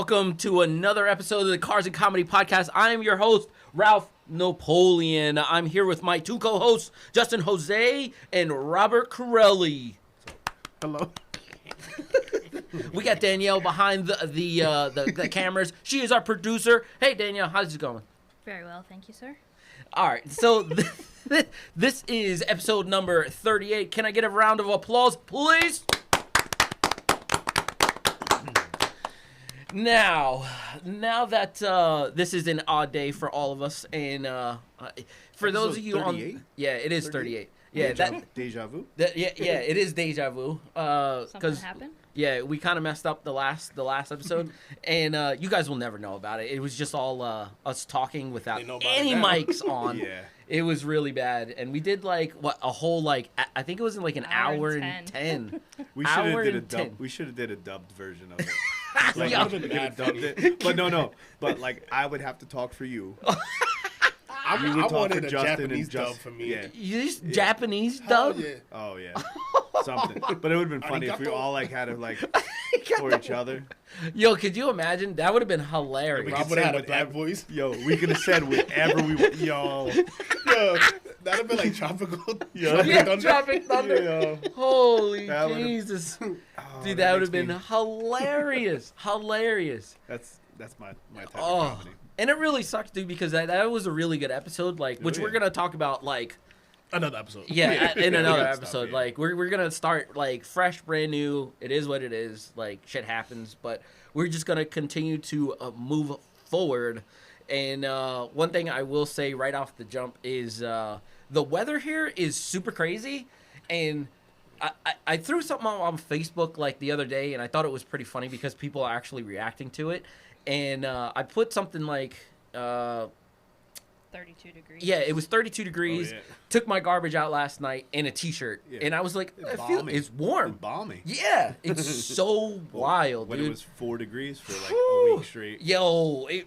welcome to another episode of the Cars and Comedy Podcast. I am your host, Ralph Napoleon. I'm here with my two co-hosts, Justin Jose and Robert Corelli. Hello. We got Danielle behind the cameras. She is our producer. Hey, Danielle, how's it going? Very well, thank you, sir. All right, so this is episode number 38. Can I get a round of applause, please? Now that this is an odd day for all of us, and for those of you 38? yeah, it is 38. Yeah, Deja vu. It is deja vu. Something happened? Yeah, we kind of messed up the last episode, and you guys will never know about it. It was just all us talking without any mics on. Yeah. It was really bad, and we did a whole I think it was in an hour and 10. We should have did a dub. We should have did a dubbed version of it. Yeah. We could have dubbed it. But no. But I would have to talk for you. I wanted a Japanese dub for me. Yeah. You just Japanese dub? Yeah. Oh yeah. Something. But it would have been funny if we all had it for each other. Yo, could you imagine? That would have been hilarious. Rob would have had a bad voice. Yo, we could have said whatever we want. Yo, that'd have been like tropical. Yeah, Tropic Thunder. Yo. Holy That Jesus. Oh, Dude, that would have been hilarious. Hilarious. That's my type of comedy. And it really sucks, dude, because that was a really good episode, which we're going to talk about, Another episode. yeah, in another Stuff, episode. yeah. We're going to start, fresh, brand new. It is what it is. Shit happens. But we're just going to continue to move forward. And one thing I will say right off the jump is the weather here is super crazy. And I threw something on Facebook, the other day, and I thought it was pretty funny because people are actually reacting to it. And I put something 32 degrees. Yeah, it was 32 degrees. Oh, yeah. Took my garbage out last night in a t-shirt. Yeah. And I was like, balmy. it's warm. It's balmy. Yeah, it's so wild, When dude. it was 4 degrees for a week straight. Yo, Yeah,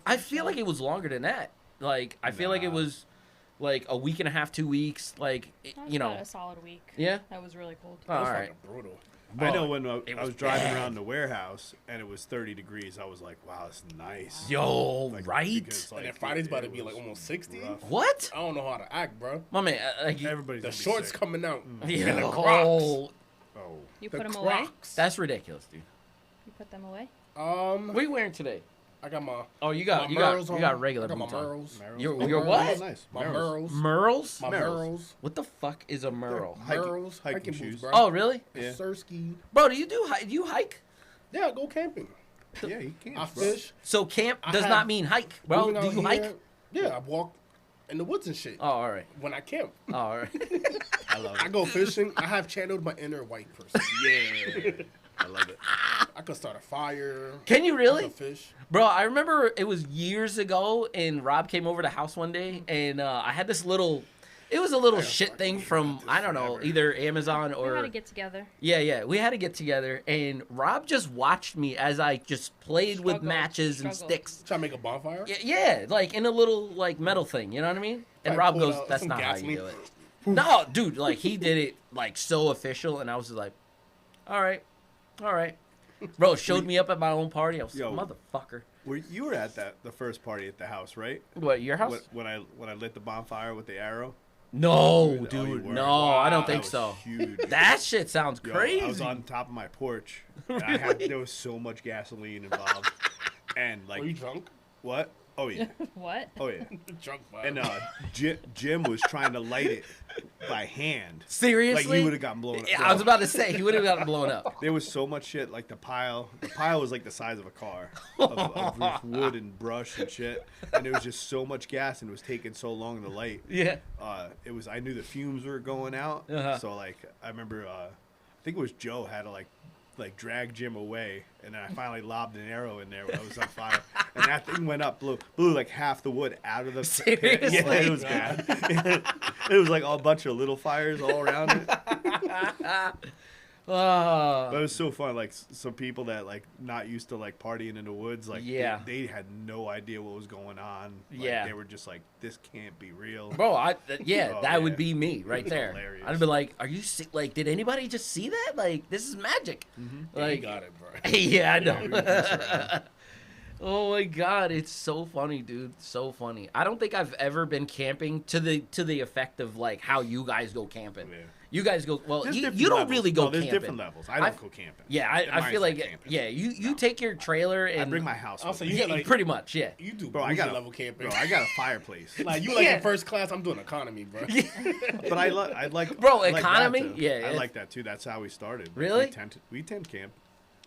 I for feel sure. like it was longer than that. I feel like it Nah. was a week and a half, 2 weeks. That was about a solid week. Yeah? That was really cold. All right. Brutal. I know when it I was was driving bad. around the warehouse and it was 30 degrees, I was like, wow, this is nice. Yo, right? Because, And then Friday's about to be it was almost 60. rough. What? I don't know how to act, bro. My man, Everybody's The gonna be shorts sick. coming out. yo, And the Crocs. Oh. You The put them away? Crocs. that's ridiculous, dude. You put them away? What are you wearing today? I got my Oh, you got Merles on. regular I got my boots on. Merles. Your Merles. what? Nice. My Merles. Merles. Merles? My Merles. Merles. What the fuck is a Merle? Merles. hiking Hiking shoes. boots, bro. Oh, really? Yeah. Surski. Bro, do you hike? Yeah, I go camping. Yeah, he can't. I fish. So camp I does have- not mean hike, bro. Moving Do out you here, hike? Yeah, I walk in the woods and shit. Oh, all right. When I camp. Oh, all right. I love I it. go fishing. I have channeled my inner white person. Yeah. I love it. I could start a fire. Can you I really? could fish. Bro, I remember it was years ago, and Rob came over to the house one day, and I had this little... It was a little shit thing from, I don't know, either Amazon We or... had to get together. Yeah, we had to get together, and Rob just watched me as I just played with Struggled, matches and struggled. sticks. Try to make a bonfire. Yeah, in a little, metal thing, you know what I mean? And Like, Rob pulled goes, out that's some not how you gasoline. do it. No, dude, he did it, so official, and I was just like, all right. Bro, showed me up at my own party. I was Yo. like, motherfucker. You were at the first party at the house, right? What, your house? When I lit the bonfire with the arrow. No, Oh, you dude, were? no, I don't That think was so. Huge. That shit sounds Yo, crazy. I was on top of my porch. And there was so much gasoline involved, and Were you drunk? what? Oh yeah, What? oh yeah. Drunk, bro. And Jim was trying to light it by hand. Seriously? Like he would have gotten blown up. Yeah, I was about to say, he would have gotten blown up. There was so much shit, the pile was like the size of a car of wood and brush and shit, and there was just so much gas and it was taking so long to light. Yeah. I knew the fumes were going out, Uh-huh. so I remember I think it was Joe had to drag Jim away, and then I finally lobbed an arrow in there when I was on fire, and that thing went up, blew half the wood out of the pit. Seriously? Yeah, it was bad. It was a bunch of little fires all around it. But it was so fun. Some people that not used to partying in the woods, Yeah. they had no idea what was going on. Yeah. They were just like, this can't be real. Bro, Oh, that yeah. would be me right was there. hilarious. I'd be like, are you did anybody just see that? This is magic. Yeah, you got it, bro. Yeah, I Yeah, we were just know. Oh my god, it's so funny, dude. So funny. I don't think I've ever been camping to the effect of like how you guys go camping. Yeah. You guys go well. There's You different don't levels. really go No, there's camping. different levels. I don't go camping. Yeah, And I mine's feel not like camping. yeah. You take your trailer and I bring my house. Also, with you me. get like pretty much yeah. you do Bro, I bougie got level camping. Bro, I got a fireplace. Like you like Yeah. in first class, I'm doing economy, bro. But I like Bro, I like that economy? too. Yeah, I it's- like that too. That's how we started. Really? We tent camp.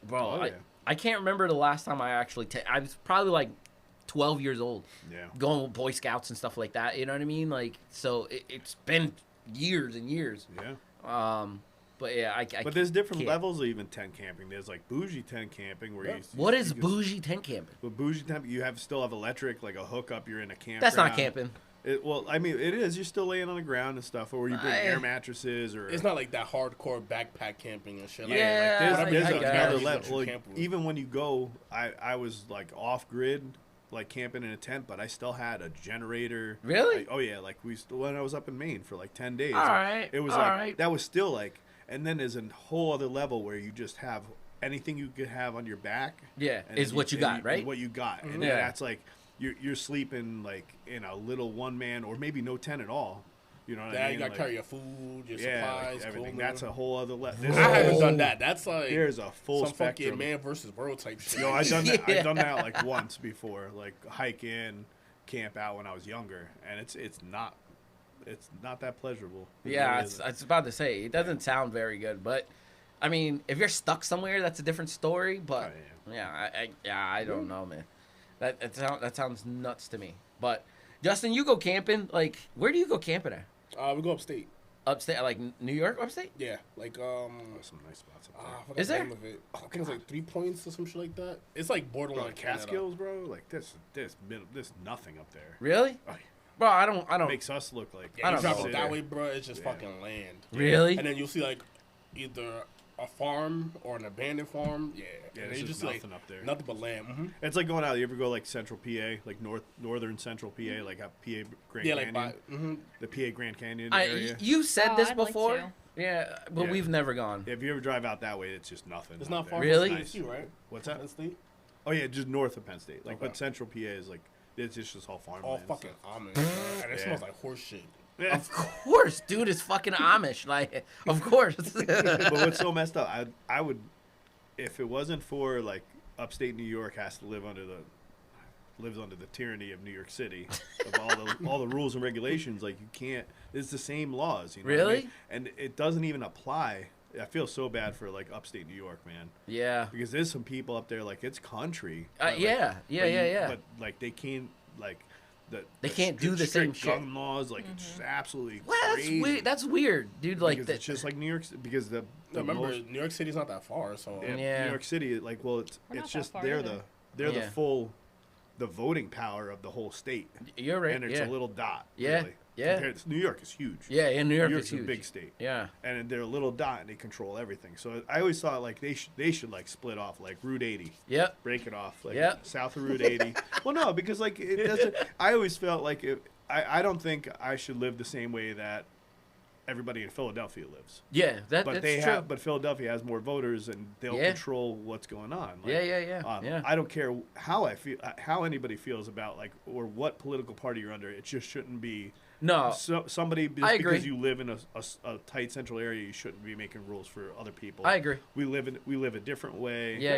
Bro, Oh, yeah. I can't remember the last time I actually I was probably like 12 years old. Yeah. Going with Boy Scouts and stuff like that. You know what I mean? Like so it's been years and years. Yeah. But yeah, I But there's different can't. levels of even tent camping. There's like bougie tent camping where you. What is you can- bougie tent camping? With bougie tent, you still have electric, like a hookup. You're in a campground. That's not camping. Well, I mean, it is. You're still laying on the ground and stuff, or you bring air mattresses, or It's not like that hardcore backpack camping and shit. Yeah, there's, I there's guess. another That level. you Like, camp with. even when you go, I was like off grid, like camping in a tent, but I still had a generator. Really? Oh yeah, like when I was up in Maine for like 10 days. All right, It was all like right. that was still like, and then there's a whole other level where you just have anything you could have on your back. Yeah, and is then what you got, is right? what you got, and Yeah. that's like you're sleeping like in a little one man or maybe no tent at all. You know what Yeah, I mean? you gotta Like, carry your food, your yeah, supplies, like everything. clothing. That's a whole other level. I haven't done that. That's like There's a full some spectrum. fucking man versus world type shit. Yo, I've done that. Yeah. I've done that like once before, like hike in, camp out when I was younger, and it's not that pleasurable. It Yeah, really it's, isn't. I was about to say it doesn't sound very good, but I mean, if you're stuck somewhere, that's a different story. But Oh, I don't know, man. That sounds nuts to me. But Justin, you go camping. Like, where do you go camping at? We go upstate. Upstate, like New York, upstate? Yeah, like There's some nice spots up there. I forgot Is the there? name of it. I think it's like 3 points or some shit like that. It's like Bro, borderline Canada. Catskills, bro. Like this nothing up there. Really? Oh, yeah. Bro, I don't. Makes us look like. Yeah, I you don't travel know. that way, bro. It's just Yeah. fucking land. Really? And then you'll see like either a farm or an abandoned farm. Yeah, Yeah, and there's you just just like nothing up there. nothing but land. Mm-hmm. It's like going out. You ever go like Central PA, like northern Central PA, like up PA Grand Yeah, like Canyon, by the PA Grand Canyon area. You said Oh, this I'd like before. to. Yeah, but Yeah. we've never gone. If you ever drive out that way, it's just nothing. it's up not there. far. Really? from Nice. State, right? What's that? Penn State. Oh yeah, just north of Penn State. Like, Okay. but Central PA is like it's just all farmland. All and fucking stuff. Amish, bro. And it Yeah. smells like horse shit. Yeah. Of course, dude, it's fucking Amish. Like, of course. But what's so messed up? I would, if it wasn't for like upstate New York has to lives under the tyranny of New York City of all the rules and regulations. Like you can't. It's the same laws. You know what I Really? mean? And it doesn't even apply. I feel so bad for like upstate New York, man, Yeah. because there's some people up there like it's country. but, like, Yeah. But like they can't like. They can't do the same strict shit. gun laws. Like it's just absolutely Well, that's crazy. weird. That's weird, dude. Like because that. it's just like New York. Because the Remember, most, New York City's not that far, so Yeah. New York City, like, well, it's We're not that just far they're either. the Yeah. the voting power of the whole state, You're right. and it's Yeah. a little dot. Yeah, really, yeah. compared to, New York is huge. Yeah, in New York, York's it's a huge. big state, Yeah. and they're a little dot, and they control everything. So I always thought like they should like split off like Route 80, Yep. break it off, like Yep. south of Route 80. Well, no, because like it doesn't. I always felt like I don't think I should live the same way that everybody in Philadelphia lives. Yeah. But That's true. but Philadelphia has more voters, and they'll Yeah. control what's going on. Like, Yeah. I don't care how I feel, how anybody feels about like or what political party you're under. It just shouldn't be. No. Somebody just I agree. because you live in a tight central area, you shouldn't be making rules for other people. I agree. We live a different way. Yeah.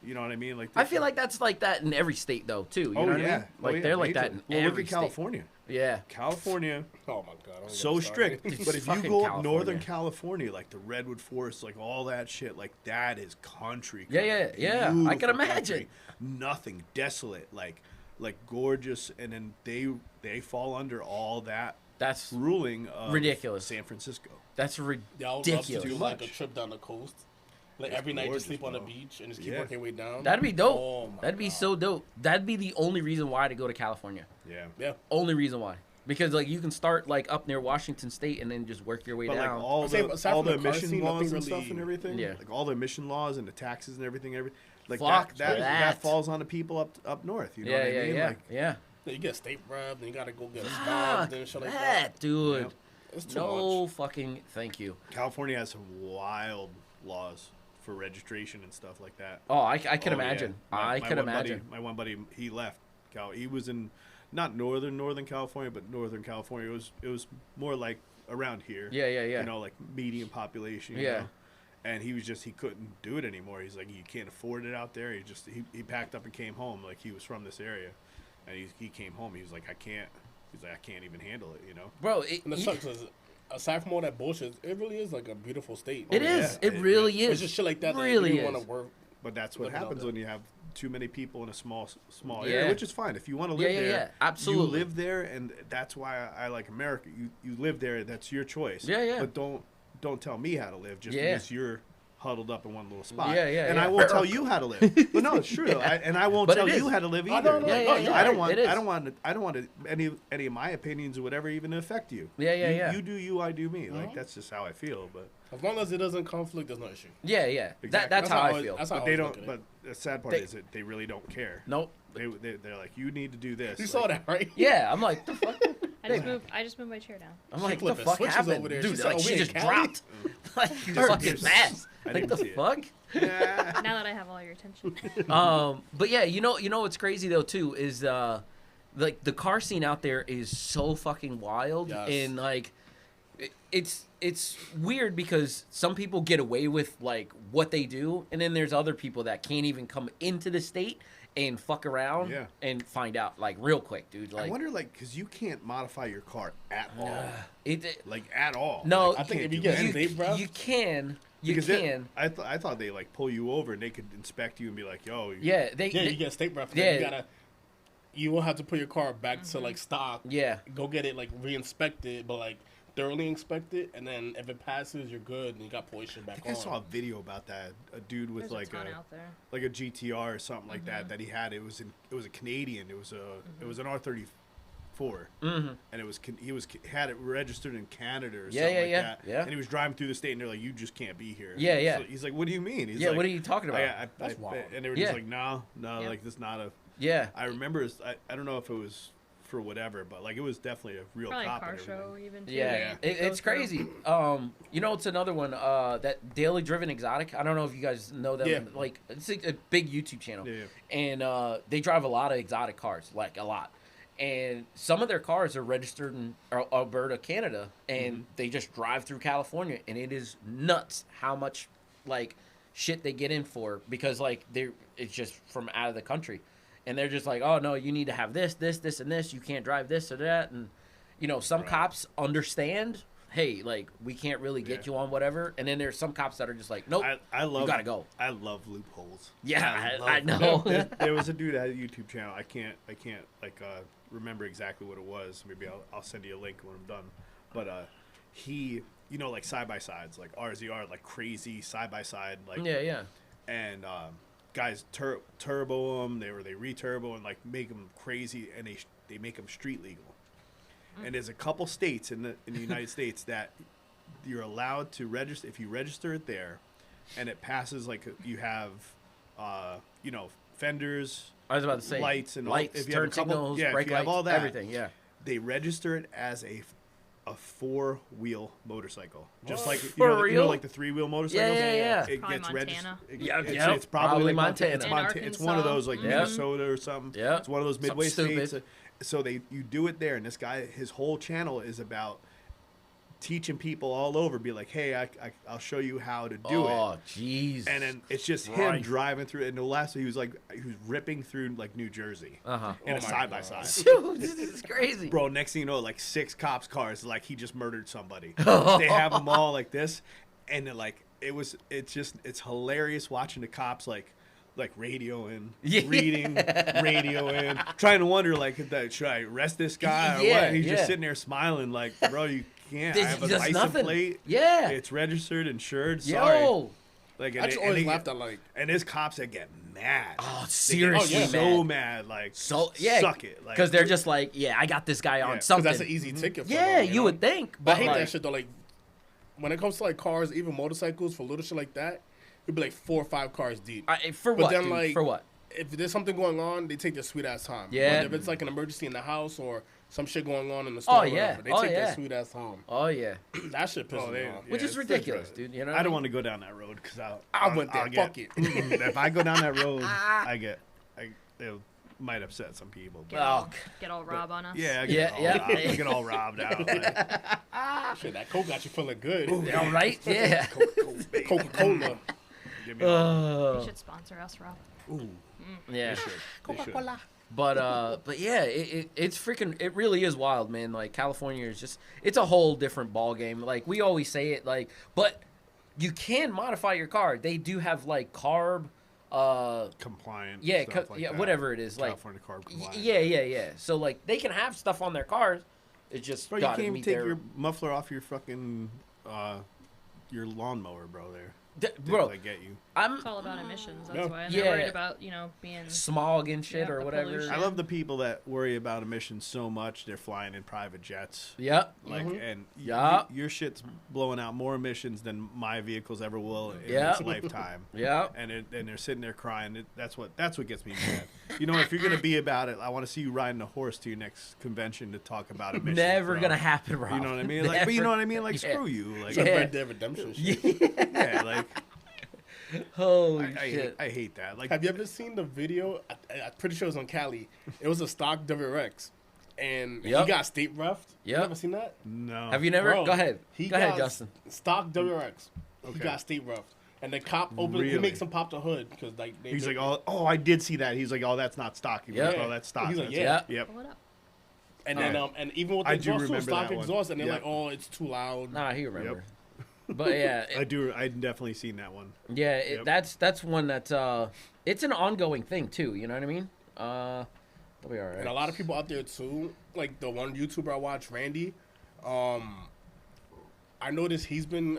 You know what I mean? Like I feel like that's like that in every state, though, too. You know what I mean? Like they're like that in well, every look at state. California. Yeah. California, oh my god, don't so get me started. strict. It's But if you fucking go up California. Northern California, like the redwood forest, like all that shit, like that is country. Yeah. I can Beautiful imagine. country. Nothing desolate, like gorgeous, and then they fall under all that That's ruling of ridiculous. San Francisco. That's Yeah, I would love ridiculous. to do Too like a much. trip down the coast. Like It's every night, gorgeous, just sleep on the bro. beach and just keep Yeah. working your way down. That'd be dope. Oh my That'd be God. so dope. That'd be the only reason why to go to California. Yeah. Yeah. Only reason why. Because like you can start like up near Washington State and then just work your way But like down. all I'd say the aside all from the the car emission scene, laws nothing and stuff really- and everything, Yeah. like all the emission laws and the taxes and everything, like Fuck that that. falls on the people up north. You know what I mean? Like, yeah. Then you get state rep, then you gotta go get a Fuck job, and shit like that. that, dude. Yep. It's too No much. fucking thank you. California has some wild laws for registration and stuff like that. Oh, I can Oh, imagine. yeah. I can imagine. My one buddy, he left. He was in not northern California, but Northern California. It was more like around here. Yeah. You know, like medium population. You Yeah. know? And he couldn't do it anymore. He's like, you can't afford it out there. He packed up and came home. Like, he was from this area, and he came home. He was like, I can't even handle it. You know, Bro, And it sucks. 'Cause aside from all that bullshit, it really is like a beautiful state. it is. yeah. It really It's is. just shit like that Really that you is. want to work. but that's what Living out happens there. when you have too many people in a small Yeah. area, which is fine. If you want to live Yeah, there, yeah. Absolutely. you live there, and that's why I like America. You live there. That's your choice. Yeah, yeah. But don't tell me how to live just Yeah. because you're huddled up in one little spot. Yeah, yeah, And yeah. I won't tell you how to live. But no, it's true. Though. And I won't But tell it you is. how to live I either. don't know. Yeah, yeah, yeah. I don't It want. is. I don't want any of my opinions or whatever even to affect you. Yeah, yeah, you, yeah. You do you. I do me. Like Mhm. that's just how I feel. But As long as it doesn't conflict, there's no issue. Yeah. Exactly. That's how I always- feel. That's how I they always don't. look at But the sad part They- is that they really don't care. Nope. They're like, you need to do this. You Like, saw that, right? Yeah, I'm like, the fuck? I just moved my chair down. I'm She like, the flipping fuck switches happened? over there. Dude, She said, like, "Oh, she we in just Cali?" dropped. Like, fucking fast. I Like, didn't the see it. fuck? Yeah. Now that I have all your attention. But yeah, you know what's crazy though too is like the car scene out there is so fucking wild. Yes. And like it's weird because some people get away with like what they do, and then there's other people that can't even come into the state and fuck around Yeah. and find out like real quick, dude. I Like wonder, like, because you can't modify your car at all. it Like, at all. no, Like, I think can't if you do get anything. state bro. you can you Because can I thought they, like, pull you over and they could inspect you and be like, yo. yeah Yeah, you get state breath. Yeah. You will have to put your car back to like stock. yeah. Go get it like re-inspected, but like thoroughly inspected, and then if it passes, you're good, and you got pollution I back think I on. saw a video about that. A dude with, There's like, a ton out there. like a GTR or something like that he had. It was a Canadian. It was an R34. Mm-hmm. And he had it registered in Canada or Yeah, something yeah, like yeah, that. yeah. And he was driving through the state, and they're like, "You just can't be here." Yeah, yeah. So he's like, "What do you mean?" He's Yeah, like, what are you talking about? That's wild. And they were Yeah. just like, "No, Yeah. like this not a." Yeah. I remember, I don't know if it was for whatever, but like it was definitely a real Probably a cop car and everything. show even too. Yeah, Yeah. it's crazy. You know, it's another one. That Daily Driven Exotic. I don't know if you guys know them. Yeah. Like, it's a big YouTube channel, Yeah. and they drive a lot of exotic cars, like a lot. And some of their cars are registered in Alberta, Canada, and they just drive through California, and it is nuts how much like shit they get in for because like it's just from out of the country. And they're just like, oh no, you need to have this, and this. You can't drive this or that. And you know, some Right. cops understand. Hey, like we can't really get Yeah. you on whatever. And then there's some cops that are just like, nope, I love. you gotta go. I love loopholes. Yeah, love I know. there was a dude that had a YouTube channel. I can't like remember exactly what it was. Maybe I'll send you a link when I'm done. But he, you know, like side by sides, like RZR, like crazy side by side, like yeah. and guys turbo them. They returbo and like make them crazy, and they make them street legal. And there's a couple states in the United States that you're allowed to register if you register it there, and it passes like you have, you know, fenders, I was about to say lights and lights, all, if you have a turn couple, signals, yeah, brake if you have lights, all that, everything. Yeah. they register it as a 4-wheel motorcycle, just What? like you For know, real? like the 3-wheel motorcycles. Yeah. It Probably gets Montana. registered. Yeah, It's, yep, it's probably probably like Montana. It's, In it's one of those like Arkansas. Minnesota or something. Yeah. It's one of those Something midway stupid. states. So you do it there, and this guy, his whole channel is about teaching people all over. Be like, hey, I'll show you how to do it. Oh, jeez. And then it's just him Right. driving through it. And the last he was ripping through like New Jersey Uh-huh. in Oh a my side by God. side. Dude, this is crazy. Bro, next thing you know, like 6 cops' cars, like he just murdered somebody. They have them all like this, and they're like it's hilarious watching the cops like radioing, Yeah. reading, radioing, trying to wonder like, should I arrest this guy or Yeah, what? And he's yeah. just sitting there smiling like, bro, you can't. I have a There's license nothing. plate. Yeah. It's registered, insured. Sorry. Yo. Like, I just always laughed at like, and there's cops that get mad. Oh, They get seriously, so man. mad. Like, So yeah, suck it. Like, because they're just like, yeah, I got this guy Yeah, on 'cause something. because that's an easy ticket. For Yeah, them, you know? would think, But I but hate like, that shit though. Like when it comes to like cars, even motorcycles, for little shit like that, it'd be like 4 or 5 cars deep. for But what? then, Dude? like- For what? if there's something going on, they take their sweet ass time. Yeah. But if it's like an emergency in the house or some shit going on in the store, Oh, or yeah. whatever, they Oh, take yeah. their sweet ass time. Oh yeah, That shit pisses me off. which is it's ridiculous, frustrating. dude. You know, I don't want to go down that road because I went there. I'll get, Fuck it. If I go down that road, it might upset some people. Get all Rob on us. Yeah, get all robbed out. Like, Shit, that Coke got you feeling good. all right, yeah. Coca-Cola. give me all. You should sponsor us, Rob. Ooh. Yeah. They should. But yeah, it's freaking, it really is wild, man. Like California is just, it's a whole different ball game. Like we always say it, like, but you can modify your car. They do have like carb, Compliant. yeah, stuff like that. whatever it is, California carb like, compliant. yeah. So like they can have stuff on their cars. It just Bro, you gotta can't even meet take their, your muffler off your fucking your lawnmower, bro. There, bro. they get you. I'm It's all about emissions. That's Yeah. why. And Yeah. they're worried about, being. smog and shit Yeah, or the whatever. pollution. I love the people that worry about emissions so much they're flying in private jets. Yep. Like Mhm. and Yeah. your shit's blowing out more emissions than my vehicles ever will in Yeah. its lifetime. Yep. And they're sitting there crying. That's what gets me mad. You know, if you're gonna be about it, I want to see you riding a horse to your next convention to talk about emissions. Never bro. gonna happen, Rob. You know what I mean? Like, but you know what I mean? Like, Yeah. screw you. Like, Some Yeah. Red Dead Redemption shit. yeah, like Holy I shit. hate that. Like, Have you ever seen the video? I'm pretty sure it was on Cali. It was a stock WRX, and Yep. he got state roughed. You Yep. ever seen that? no. Have you never? Bro, Go ahead. He Go ahead, got Justin. Stock WRX. He Okay. got state roughed, and the cop opened. He Really? makes him pop the hood because like He's like, oh, I did see that. He's like, oh, that's not stock. He's like, Yeah. oh, that's stock. He's like, That's yeah. it. Yep. What up? and then and even with the I do exhaust, too, remember stock that one. exhaust, and they're Yep. like, oh, it's too loud. Nah, he remember. But yeah, I do. I've definitely seen that one. yeah, Yep. that's one that it's an ongoing thing too. You know what I mean? They'll be all right. And a lot of people out there too, like the one YouTuber I watch, Randy. I noticed he's been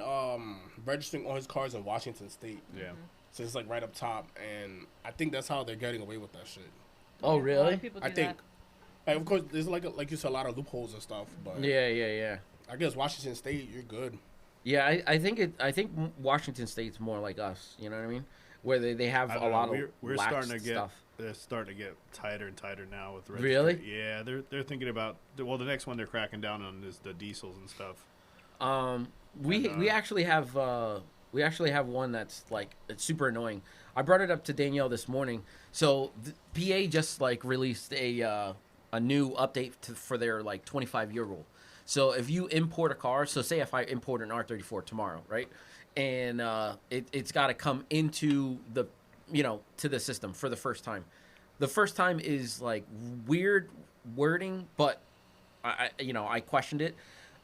registering all his cars in Washington State. Yeah. So it's like right up top, and I think that's how they're getting away with that shit. Oh A lot really? of people do I think, that. like, of course, there's like you said, a lot of loopholes and stuff, but Yeah. I guess Washington State, you're good. Yeah, I think Washington State's more like us. You know what I mean? Where they have I a don't know. lot of We're lax starting to get stuff. they're starting to get tighter and tighter now with Really? registry. Yeah, they're thinking about the next one they're cracking down on is the diesels and stuff. We actually have one that's like it's super annoying. I brought it up to Danielle this morning. So the PA just like released a new update for their like 25-year rule. So if you import a car, so say if I import an R34 tomorrow, right, and it's got to come into the to the system for the first time. The first time is like weird wording, but I questioned it.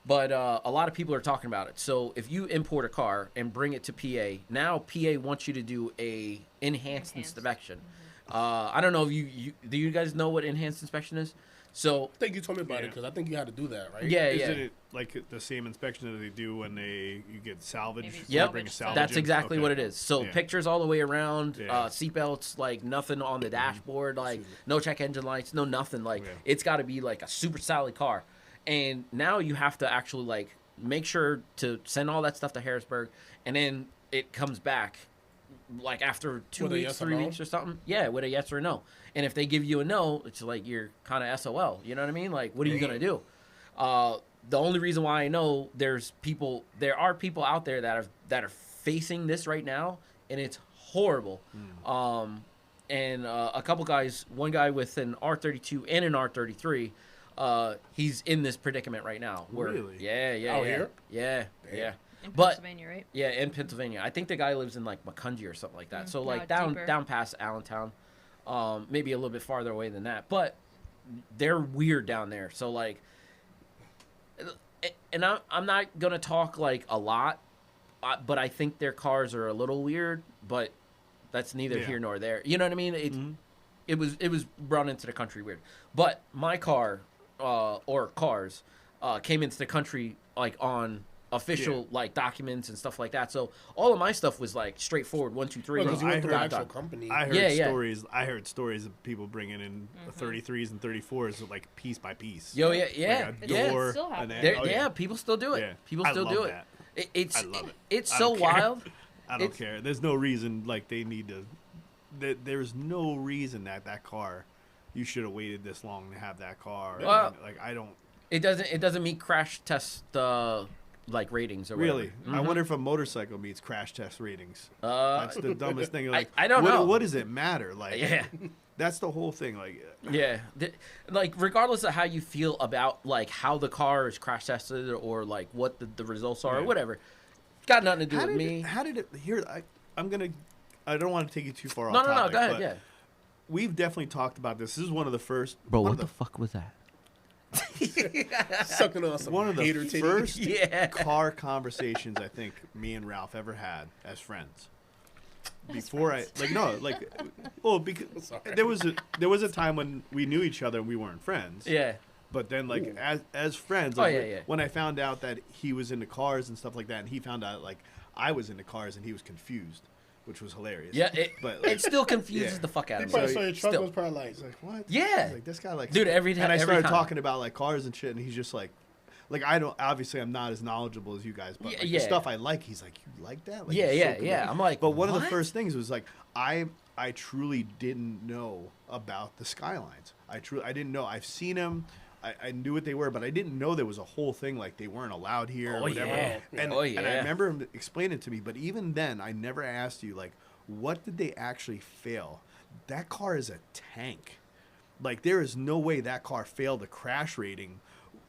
But a lot of people are talking about it. So if you import a car and bring it to PA, now PA wants you to do a enhanced inspection. I don't know if do you guys know what enhanced inspection is? So I think you told me about it Yeah. because I think you had to do that, right? yeah, Isn't it like the same inspection that they do when you get salvage? Maybe when Yep. you bring a salvage. salvage that's in? exactly Okay. what it is. So Yeah. pictures all the way around, Yeah. seatbelts, like nothing on the dashboard, like no check engine lights, no nothing. Like Yeah. it's got to be like a super solid car. And now you have to actually like make sure to send all that stuff to Harrisburg, and then it comes back like after 2 With a weeks, yes or 3 no? weeks or something. Yeah, with a yes or no. And if they give you a no, it's like you're kind of SOL. You know what I mean? Like, what are you gonna do? The only reason why I know there are people out there that are facing this right now, and it's horrible. And a couple guys, one guy with an R32 and an R33, he's in this predicament right now. Where, Really? Yeah. Out here? Yeah. In But- Pennsylvania, right? Yeah, in Pennsylvania. I think the guy lives in like Macungie or something like that. So no, like deeper. down past Allentown, maybe a little bit farther away than that. But they're weird down there. So like, and I'm not gonna talk like a lot, but I think their cars are a little weird. But that's neither Yeah. here nor there. You know what I mean? It was brought into the country weird. But my car or cars came into the country like on official like documents and stuff like that. So all of my stuff was like straightforward. 1, 2, 3. Because you I went through the heard- actual company. I heard Yeah. stories. I heard stories of people bringing in 33s and 34s like piece by piece. Yo, yeah. Like a Yeah. door, Still and happens. then- There, oh, yeah, people still do it. Yeah. People I still love do that. it. It's I love it. It's I so don't care. wild. I don't It's- care. There's no reason like they need to there's no reason that car, you should have waited this long to have that car. Well, Like I don't It doesn't meet crash test like ratings or really. whatever. I wonder if a motorcycle meets crash test ratings. That's the dumbest thing. Like I don't what, know. What does it matter? Like Yeah. that's the whole thing. Like Yeah, like regardless of how you feel about like how the car is crash tested or like what the results are or Yeah. whatever, got nothing to do how with did me. how did it? Here I don't want to take you too far No, off no, no. topic. Go ahead. but Yeah. We've definitely talked about this. This is one of the first. Bro, one what of the fuck was that? Sucking on some one of the hater titty. first Yeah. car conversations I think me and Ralph ever had as friends. Before friends. because Sorry. there was a time when we knew each other and we weren't friends. Yeah. But then like as friends, Oh, like, yeah. when I found out that he was into cars and stuff like that, and he found out like I was into cars and he was confused, which was hilarious. Yeah. but It still confuses Yeah. the fuck out of So, me. so your truck Still. was probably like, It's like what? Yeah. Like this guy like Dude, every And I every started time. talking about like cars and shit, and he's just like I don't obviously I'm not as knowledgeable as you guys, but like, Yeah. the stuff I like, he's like, you like that? Like, Yeah, it's so yeah, cool. yeah. I'm like, But one of the what? first things was like I truly didn't know about the Skylines. I didn't know. I've seen them. I knew what they were, but I didn't know there was a whole thing like they weren't allowed here or Oh, whatever. yeah. And, Oh, and I yeah. remember him explaining it to me, but even then I never asked you like what did they actually fail? That car is a tank. Like there is no way that car failed a crash rating.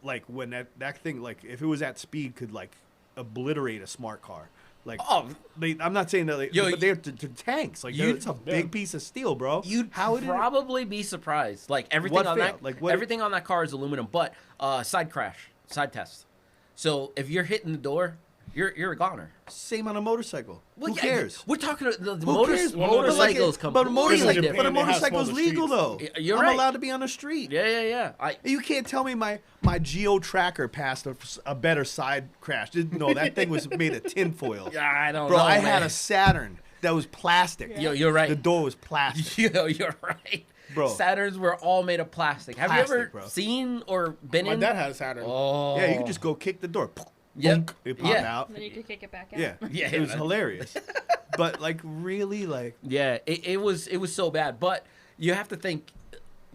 Like when that thing, like if it was at speed, could like obliterate a smart car. Like Oh. I'm not saying that, Yo, but they're tanks. Like you- it's a big piece of steel, bro. You'd How it is- probably be surprised. Like everything What on failed? that, Like, what- everything on that car is aluminum, but side test. So if you're hitting the door, you're a goner. Same on a motorcycle. Well, Who yeah, cares? We're talking the Who cares? motorcycles come. But a motorcycle, Japan, but a they have motorcycle's smaller legal streets. though. You're I'm right. allowed to be on the street. Yeah. You can't tell me my Geo Tracker passed a better side crash. No, that thing was made of tinfoil. I don't Bro, know. I had man. a Saturn that was plastic. Yo, you're right. The door was plastic. Yo, you're right. Bro. Saturns were all made of plastic. Have you Plastic, ever bro. seen or been my in? dad had a Saturn. Oh. Yeah, you could just go kick the door. Yep. Bonk, it popped Yeah. out. And then you could kick it back out. Yeah, Yeah, it was that's- hilarious. But like, really, like, Yeah, it was so bad. But you have to think,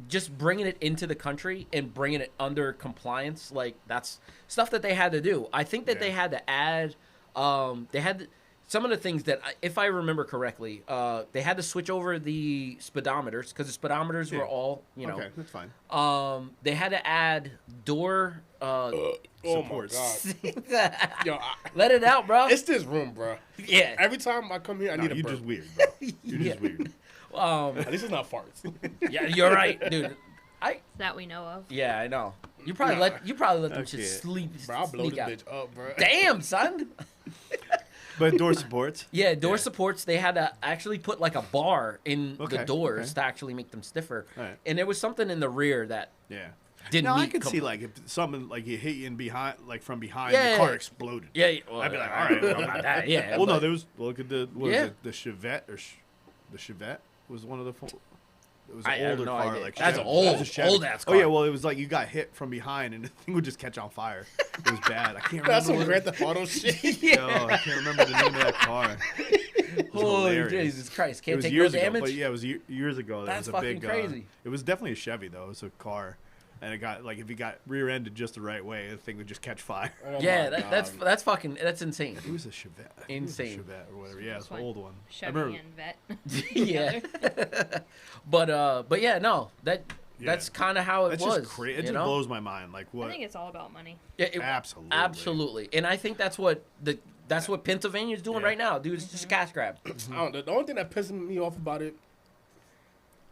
just bringing it into the country and bringing it under compliance, like that's stuff that they had to do. I think that they Yeah. had to add, some of the things that, if I remember correctly, they had to switch over the speedometers because the speedometers Yeah. were all, okay, that's fine. they had to add door. Oh supports. my god. Yo, Let it out, bro. it's this room, bro. Yeah. Every time I come here, I Nah, need a you're burp. just weird, bro. You're Yeah. just weird. At least it's not farts. Yeah, you're right, dude. That we know of. Yeah, I know. You probably Nah. let them Okay. just sleep. Bro, I'll blow sneak this out. bitch up, bro. Damn, son. But door supports. Yeah, door Yeah. supports. They had to actually put like a bar in the Okay, doors okay. to actually make them stiffer. Alright. And there was something in the rear that Yeah. didn't. Now I meet could see compl- like if something like you hit you in behind, like from behind, Yeah, the car yeah. exploded. Yeah, well, I'd be like, I all don't right. know about that. Yeah. Well, no, but- there was look at the what Yeah. was it, the Chevette or the Chevette was one of the. It was I an have older no car, idea. like That's Chevy. old- It was a Chevy. old-ass Oh yeah, car. well it was like you got hit from behind and the thing would just catch on fire. It was bad. I can't That's some remember. Grand Theft Auto shit. Yo, I can't remember the name of that car. It was Holy hilarious. Jesus Christ! It Can't was take no years ago, damage. but yeah, it was years ago. That That's was a fucking big, crazy. It was definitely a Chevy though. It was a car, and it got like if you got rear-ended just the right way, the thing would just catch fire. Oh Yeah, my that's fucking that's insane. It was a Chevette. I think it was a Insane. Chevette or whatever. Yeah, it's It's an fine. old one. I Chevy remember. and vet. Yeah. but yeah, no, that's Yeah. kind of how it That's was. just crazy. It you just know? blows my mind. Like I what? think it's all about money. Yeah, Absolutely. absolutely. And I think that's what Pennsylvania's doing Yeah. right now, dude. It's just a cash grab. I don't know. The only thing that pisses me off about it,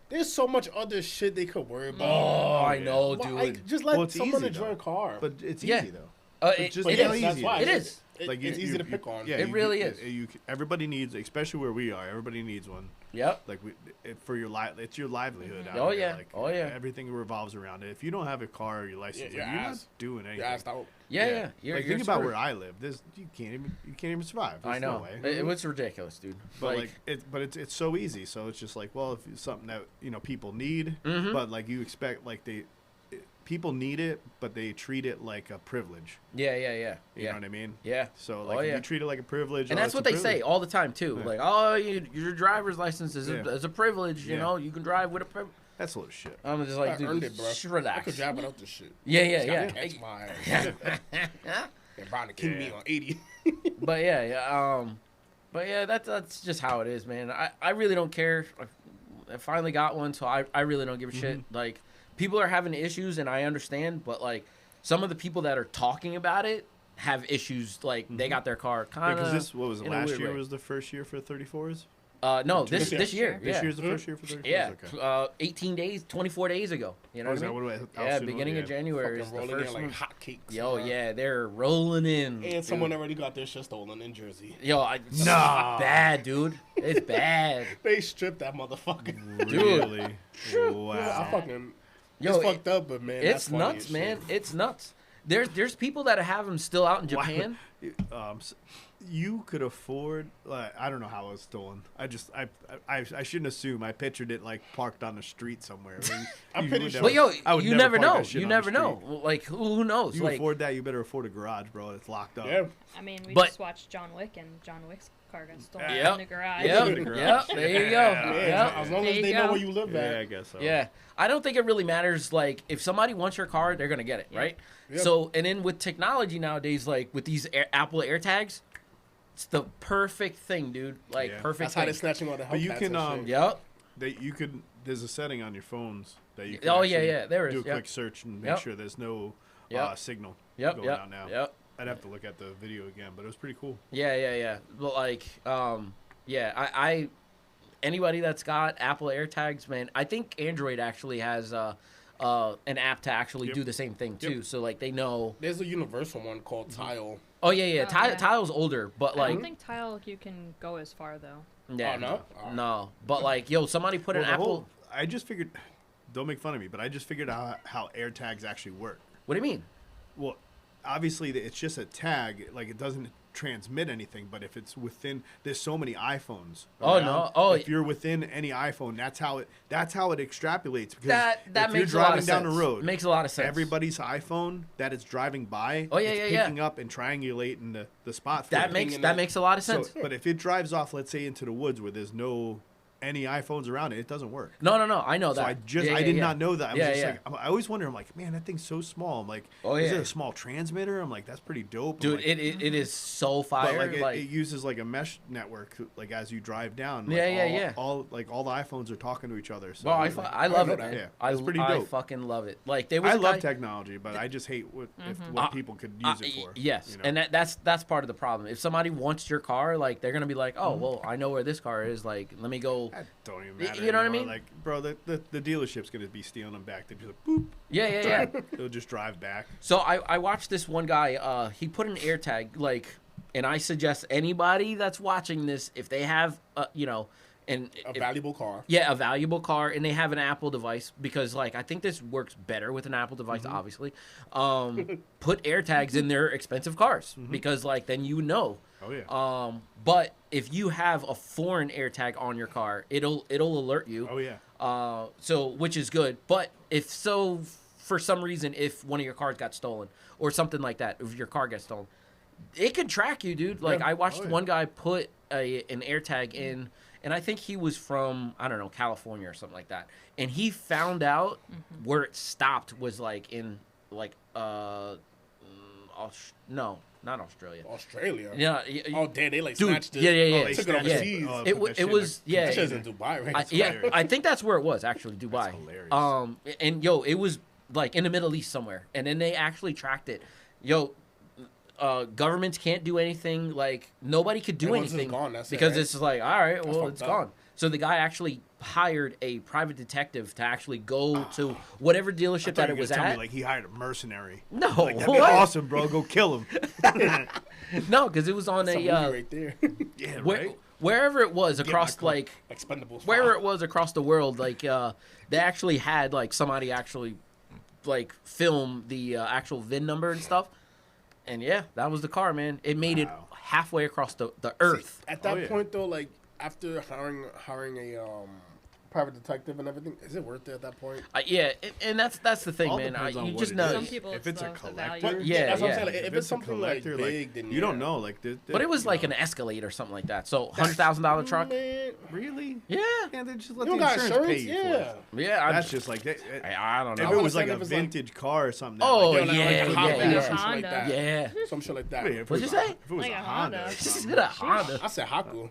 there's so much other shit they could worry about. Oh, I yeah. know, Why- dude. like, just let Well, it's someone easy, enjoy though. a car. But it's Yeah. easy though. It, just it like is. how That's easy why. It is. Like it's easy to pick on. Yeah, It really is. Everybody needs, especially where we are. Everybody needs one. Yep. Like for your it's your livelihood. out Oh, here. yeah. Like, Oh, yeah. Everything revolves around it. If you don't have a car or your license, your like, you're ass. not doing anything. Your ass out. Yeah. You're, like you're think about screwed. where I live. You can't even survive. I There's know. No way. It was ridiculous, dude. But it's so easy. So it's just like, well, if it's something that people need, Mhm. but like you expect, like people need it, but they treat it like a privilege. Yeah. You know what I mean? Yeah. So like, if you treat it like a privilege, and that's what they say all the time too. Yeah. Like, oh, your driver's license is a privilege. You Yeah. know, you can drive with a privilege. That's a little shit. I'm just like, I dude, earned it, bro. just I relax. could drive without this shit. Yeah. Catch my ass. They're trying to kill me on 80. But yeah, that's just how it is, man. I really don't care. I finally got one, so I really don't give a shit. Like, people are having issues, and I understand, but like, some of the people that are talking about it have issues. Like, they got their car kind of. Because this, what was it? in a Last weird year way. was the first year for 34s. No, This this year. This Yeah. year's the first year for 34s. Yeah, Okay. 18 days, 24 days ago. You know Oh, what is I that mean? what it was? How Yeah, soon was beginning it? of January is Fucking the rolling first in one. like hotcakes. Yo, yeah, they're rolling in. And someone already got their shit stolen in Jersey. Yo, it's bad, dude. It's bad. They stripped that motherfucker. Really? I Wow. fucking. Yo, It's fucked up, but man, It's that's funny nuts, as man. shit. It's nuts. There's people that have them still out in Why- Japan. You could afford. Like, I don't know how it was stolen. I shouldn't assume. I pictured it like parked on the street somewhere. I mean, I'm you pretty would sure- But yo, I would you never never park know. that shit You on the never street. know. Like, who knows? You Like, afford that, you better afford a garage, bro. It's locked up. Yeah. I mean, we But- just watched John Wick, and John Wick's car got stolen Yep. in the garage. Yep, In the garage. yep. There you go. Yeah, Yep. As long There as you they go. know where you live Yeah, at. I guess so. Yeah, I don't think it really matters. Like, if somebody wants your car, they're gonna get it, right? Yep. So, and then with technology nowadays, like with these Apple AirTags, it's the perfect thing, dude. Like, Yeah. perfect That's how they're thing. snatching all the Hellcats. But you can, and shit. Yep. You could. There's a setting on your phones that you can. Oh, yeah, actually yeah, there is, Do a yep. quick search and make Yep. sure there's no Yep. signal Yep. going Yep. out now. Yep. I'd have to look at the video again, but it was pretty cool. Yeah. But like, yeah, I anybody that's got Apple AirTags, man, I think Android actually has an app to actually Yep. do the same thing too. Yep. So like, they know. There's a universal one called Tile. Oh yeah. Oh, yeah. Tile's older, but I like, don't think Tile you can go as far though. yeah, Oh, no? Oh. no. But like, yo, somebody put Well, an the Apple. whole- I just figured. Don't make fun of me, but I just figured out how AirTags actually work. What do you mean? Well, obviously it's just a tag. Like, it doesn't transmit anything. But if it's within, there's so many iPhones. Oh, around. no. Oh, if you're within any iPhone, that's how it extrapolates. Because That if makes you're a driving lot of down sense. the road, Makes a lot of sense. everybody's iPhone that it's driving by, Oh, yeah, it's yeah. picking up and triangulating the spot. For that it. makes in that the- makes a lot of So, sense. but if it drives off, let's say into the woods where there's no any iPhones around it, it doesn't work. No. I know So that. I just Yeah, I yeah, did yeah. not know that. I was Yeah, just yeah. like I always wonder. I'm like, man, that thing's so small. I'm like, Oh, is yeah. it a small transmitter? I'm like, that's pretty dope. I'm Dude, like, it is so fire. but Like, it uses like a mesh network. Like as you drive down. Like, Yeah. All the iPhones are talking to each other. So well, I'm like, I love I it, know man. that. Yeah, I it's pretty I dope. fucking love it. Like, there was I a love guy, technology, but I just hate what Uh, people could use it for. Yes, you know? and that's part of the problem. If somebody wants your car, like, they're gonna be like, oh, well, I know where this car is. Like, let me go. That don't even Y- matter. you know what I anymore. mean? Like, bro, the dealership's gonna be stealing them back. They're just like, boop. Yeah. They'll just drive back. So I watched this one guy. He put an AirTag, like, and I suggest anybody that's watching this, if they have, and A valuable car. yeah, a valuable car, and they have an Apple device, because like, I think this works better with an Apple device, obviously. Put AirTags in their expensive cars, because like, then you know. Oh yeah. But if you have a foreign AirTag on your car, it'll alert you. Oh yeah. So, which is good. But for some reason, if one of your cars got stolen or something like that, if your car gets stolen, it can track you, dude. Like, Yeah. I watched Oh, yeah. one guy put an AirTag in, and I think he was from, I don't know, California or something like that. And he found out where it stopped was like in like no, not Australia. Australia. Yeah. Oh, damn, they like Dude, snatched it. yeah. they Took it snatched it. overseas. Oh, It put wa- that it shit was- in yeah. That shit's in Dubai, right? Yeah, hilarious. I think that's where it was, actually, Dubai. hilarious. And yo, it was like in the Middle East somewhere, and then they actually tracked it. Yo, governments can't do anything. Like, nobody could do And once it's anything gone, that's it, because right? it's like, all right, well, fucked it's up. gone. So the guy actually hired a private detective to actually go to whatever dealership that it was tell at. me like he hired a mercenary. No, Like, that'd be what? awesome, bro. Go kill him. No, because it was on Some a movie right there. Yeah, where, right. wherever it was my across car. like Expendables. wherever it was across the world, like they actually had like somebody actually like film the actual VIN number and stuff. And yeah, that was the car, man. It made it Wow. halfway across the earth. At that Oh, yeah. point, though, like after hiring a private detective and everything. Is it worth it at that point? Yeah, and that's the thing, All man. depends on You what just it know. is. Some people, If it's a the collector, value. Yeah, that's what I'm yeah. saying. Like, if it's something like big, then you don't know. Like, But it was like an Escalade or something like that. So $100,000 truck. Man, really. Yeah, Yeah, they just let you the don't got insurance pay insurance? you for Yeah. it. yeah. That's just like I don't if know. it was like understand a if it's like- vintage car or something. Oh, like, like yeah, a Hot yeah, Wheels yeah. or some shit like Honda. that. Yeah. Some shit like that. if it What'd was you a- say? If it was Like a a Honda, Honda. or She something. said a Honda. I said Haku.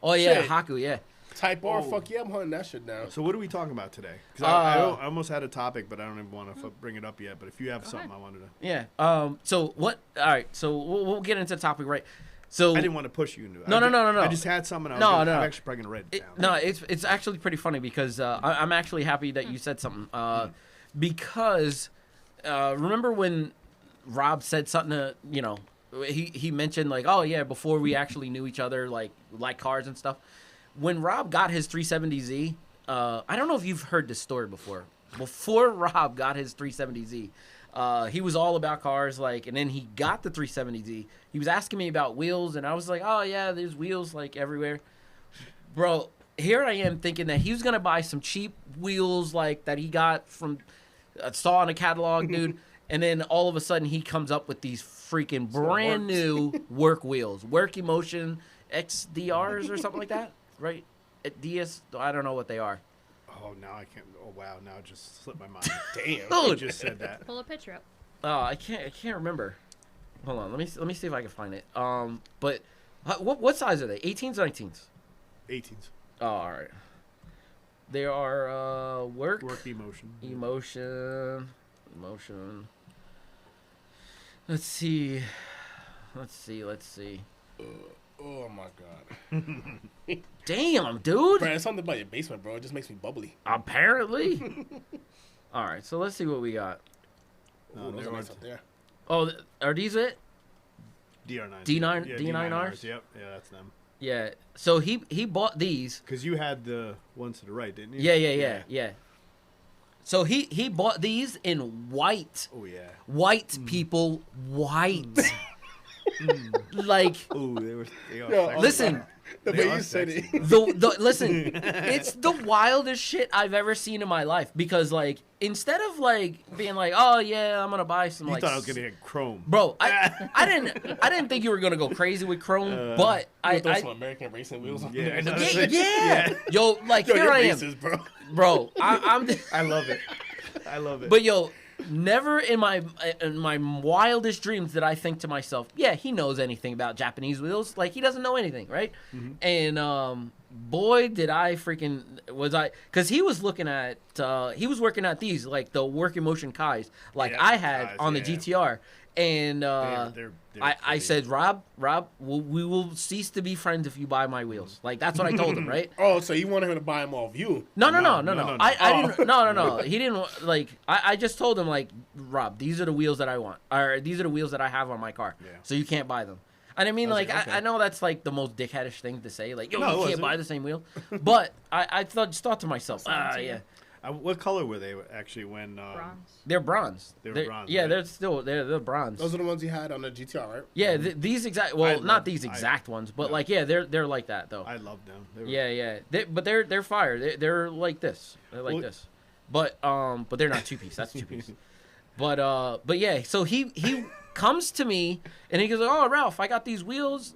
Oh yeah, Shit. Haku. Yeah. Type R, Oh. fuck yeah, I'm hunting that shit down. So what are we talking about today? Because I almost had a topic, but I don't even want to bring it up yet. But if you have something, ahead. I wanted to. Yeah. So what? All right. So we'll get into the topic, right? So I didn't want to push you into it. No. I just had something. No. I'm actually probably gonna write it down. No, it's actually pretty funny because I'm actually happy that you said something because remember when Rob said something to he mentioned like, oh yeah, before we actually knew each other, like cars and stuff. When Rob got his 370Z, I don't know if you've heard this story before. Before Rob got his 370Z, he was all about cars, like, and then he got the 370Z. He was asking me about wheels, and I was like, oh yeah, there's wheels like everywhere, bro. Here I am thinking that he was gonna buy some cheap wheels like that he got from saw in a catalog, dude. And then all of a sudden he comes up with these freaking brand new work wheels, Work Emotion XDRs or something like that, right? DS, I don't know what they are. Oh, now I can't. Oh wow, now it just slipped my mind. Damn. You Dude. just said that. Pull a picture up. I can't remember. Hold on, let me see if I can find it. But what size are they? 18s, 19s? 18s. Oh, all right. They are work Emotion. emotion. Let's see. Oh my god. Damn, dude. Bro, it's something about your basement, bro. It just makes me bubbly. Apparently. All right, so let's see what we got. Ooh, those there are nice are up there. Oh, are these it? DR9. D9 Yeah, D9Rs? Yep. Yeah, that's them. Yeah. So he bought these. Because you had the ones to the right, didn't you? Yeah. So he bought these in white. Oh yeah. White people, white. Like, Oh, they are Yo, sexy. listen, The They way are you said sexy. it. listen, it's the wildest shit I've ever seen in my life. Because like, instead of like being like, oh yeah, I'm gonna buy some You like, thought I was gonna get chrome. bro, I didn't think you were gonna go crazy with Chrome, but I I throw some American racing wheels on Yeah, there. I know. yeah. Yo, like Yo, here you're I am, racist, bro. bro. I'm. I love it. I love it. But yo, never in my wildest dreams did I think to myself, yeah, he knows anything about Japanese wheels. Like he doesn't know anything, right? Mm-hmm. And boy, did I because he was looking at he was working at these like the Work Emotion Kais like Yeah, I had Kais, on the yeah. GTR. And They're I pretty. said, Rob, we will cease to be friends if you buy my wheels. Like that's what I told him, right? Oh, so you wanted him to buy them off you? No. No. I didn't. No. He didn't like. I just told him like, Rob, these are the wheels that I want, or these are the wheels that I have on my car. Yeah. So you can't buy them. And I mean, I was like, like, okay. I know that's like the most dickheadish thing to say, like, yo, No, it you can't wasn't. buy the same wheel. But I just thought to myself, Sounds yeah, good. What color were they actually when? Bronze. they're bronze. They were They're- bronze, Yeah, right? they're bronze. Those are the ones you had on the GTR, right? Yeah, these exact. Well, I not love- these I- exact ones, but no. like, yeah, they're like that though. I loved them. They were, Yeah. But they're fire. They're like this. They're like Well- this. But they're not two piece. That's two piece. But yeah. So he comes to me and he goes, "Oh, Ralph, I got these wheels,"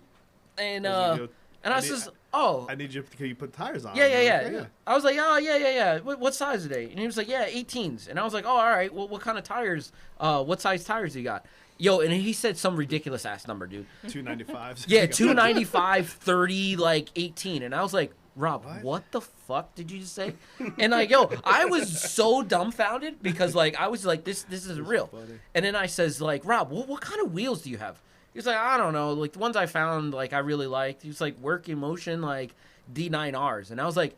and I says, "Oh, I need you. Can you put tires on? yeah, them?" yeah, I was yeah. like, I was like, "Oh, yeah. What size are they?" And he was like, "Yeah, 18s." And I was like, "Oh, all right. Well, what kind of tires? What size tires you got?" Yo, and he said some ridiculous ass number, dude. 295s. Yeah, 295, 30, like 18. And I was like, Rob, What? what the fuck did you just say? And like, yo, I was so dumbfounded because like I was like, this isn't real. funny. And then I says like, Rob, what kind of wheels do you have? He was like, I don't know, like the ones I found like I really liked. He was like Work Emotion like D9Rs, and I was like,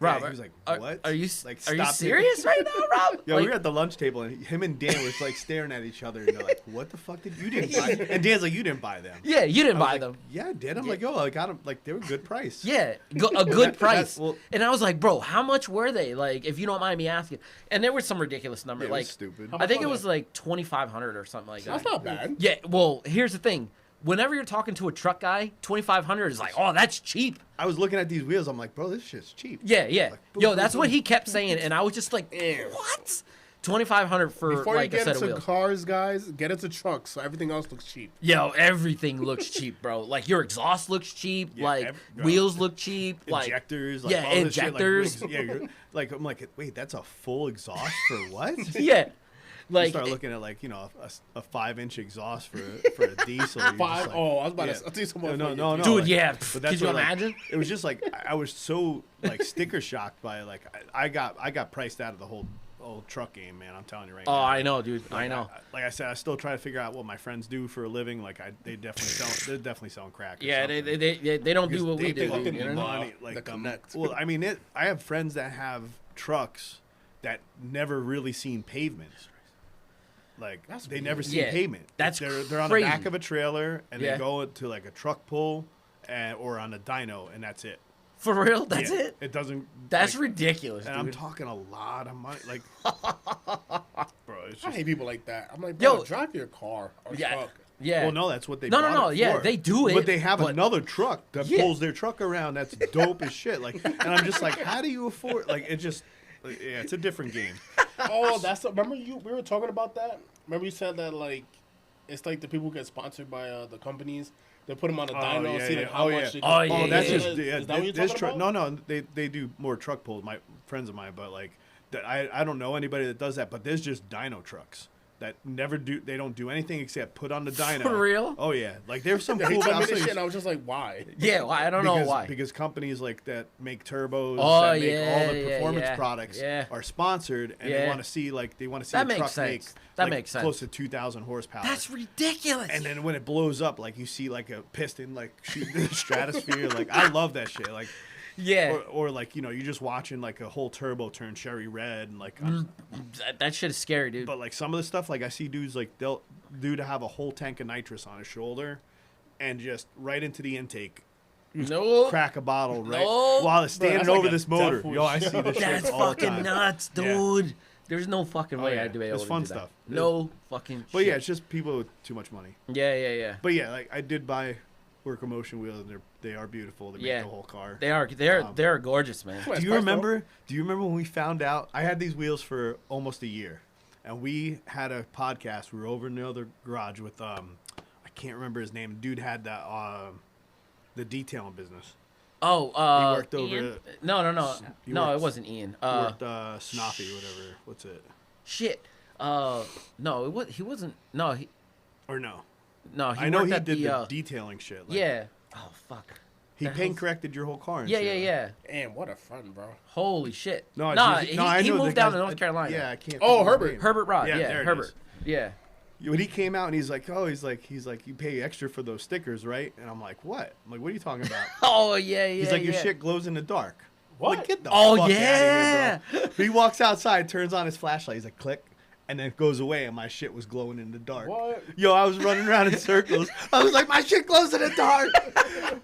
Rob, Yeah, he was like, are- "What? Are you Like, are you stop it." serious right now, Rob? Yeah, like, we were at the lunch table, and him and Dan was like staring at each other, and they're like, "What the fuck did you didn't buy?" And Dan's like, "You didn't buy them." yeah, you didn't I was buy like, them. Yeah, I did. I'm like, "Yo, I got them. Like, they were good price." Yeah, a good price. well- And I was like, bro, how much were they? Like, if you don't mind me asking. And there was some ridiculous number. Yeah, it like, was stupid. How I think much it were was they? like 2,500 or something like that. That's not bad. Yeah, well, here's the thing. whenever you're talking to a truck guy, 2,500 is like, oh, that's cheap. I was looking at these wheels. I'm like, bro, this shit's cheap. Yeah, yeah. Like, boom, Yo, boom, that's what boom. he kept saying, and I was just like, what? 2,500 for Before like you a get set of into wheels. cars, guys, get into trucks so everything else looks cheap. Yo, everything looks cheap, bro. Like your exhaust looks cheap. Yeah, like bro. wheels look cheap. Like Injectors, like yeah, all this shit, injectors. like, yeah, like I'm like, wait, that's a full exhaust for what? yeah, You like start looking at like a 5-inch exhaust for a diesel. You're just Five. like, Oh, I was about yeah. to. I'll tell you something. No, dude, like, yeah. but that's Could you what, like, imagine? it was just like I was so like sticker shocked by like I got priced out of the whole truck game, man. I'm telling you right Oh, now. I know, dude. Like, I know. like I said, I still try to figure out what my friends do for a living. Like they're definitely selling crack. Or Yeah, something. they don't do Because what we they do. fucking You know? money, like the connect. Well, I mean, I have friends that have trucks that never really seen pavement. Like That's they weird. never see Yeah, pavement. that's they're on the back crazy. of a trailer and Yeah. they go to like a truck pull or on a dyno and that's it. For real? That's Yeah, it? It doesn't. That's like, ridiculous, and I'm dude. talking a lot of money, like, bro. It's I just, hate people like that. I'm like, Yo, bro, drive your car or Yeah. truck. Yeah. well, no, that's what they. No, no, bought no, it yeah, for. they do it, but they have but- another truck that Yeah. pulls their truck around. That's dope as shit. Like, and I'm just like, how do you afford? Like, it just, yeah, it's a different game. Oh, remember we were talking about that? Remember you said that like it's like the people who get sponsored by the companies. They put them on a dyno and yeah, see yeah. like how Oh, much. yeah. They Oh, can- yeah, Oh, that's yeah, just Is that what you're this talking truck. about? No, they do more truck pulls. My friends of mine, but like, I don't know anybody that does that. But there's just dyno trucks that never do. They don't do anything except put on the dyno. For real? Oh yeah, like there's some Yeah, he cool told me guys. this shit and I was just like, why? Yeah, well, I don't know why. Because companies like that make turbos, Oh, that make yeah, all the yeah, performance yeah, products yeah. are sponsored, and Yeah. they want to see That a makes truck sense. make That like, makes sense. close to 2,000 horsepower. That's ridiculous. and then when it blows up, like you see like a piston like shoot in the stratosphere. Like I love that shit. Like yeah, or like you're just watching like a whole turbo turn cherry red and like. that shit is scary, dude. But like some of the stuff, like I see dudes like they'll to have a whole tank of nitrous on his shoulder, and just right into the intake. no, Crack a bottle right No. while it's standing that's like over a this motor. death wish. Yo, I see this shit that's all the fucking time. nuts, Yeah. dude. There's no fucking way yeah. I'd be able It's to fun do that. stuff. No fucking. But shit. yeah, it's just people with too much money. yeah, yeah, yeah. But yeah, like I did buy Workomotion wheels, and they are beautiful. They Yeah. make the whole car. They're gorgeous, man. Well, Do you Spice remember? Do you remember when we found out? I had these wheels for almost a year, and we had a podcast. We were over in the other garage with I can't remember his name. Dude had that the detailing business. Oh, He worked over. Ian? no, He no, it worked- wasn't Ian. worked Snoffy, whatever. What's it? Shit. No, it was. He wasn't. No, he. Or no? No, he I know worked he at did the the. detailing shit. Like, Yeah. Oh fuck. He the paint hell's- corrected your whole car. And Yeah, shit. yeah, yeah. Damn, what a friend, bro. Holy shit. No, Nah, Jesus- he, no, I he know the moved down guy's- to North Carolina. Yeah, I can't. Oh, think of his Herbert. name. Herbert Rod. Yeah, there it Herbert. is. Yeah. When he came out and he's like, you pay extra for those stickers, right? And I'm like, what? I'm like, what are you talking about? Oh yeah, yeah. He's like, your yeah. shit glows in the dark. What? Like, get the Oh, fuck outta yeah. here, bro. He walks outside, turns on his flashlight. He's like, click. And then goes away, and my shit was glowing in the dark. What? Yo, I was running around in circles. I was like, my shit glows in the dark.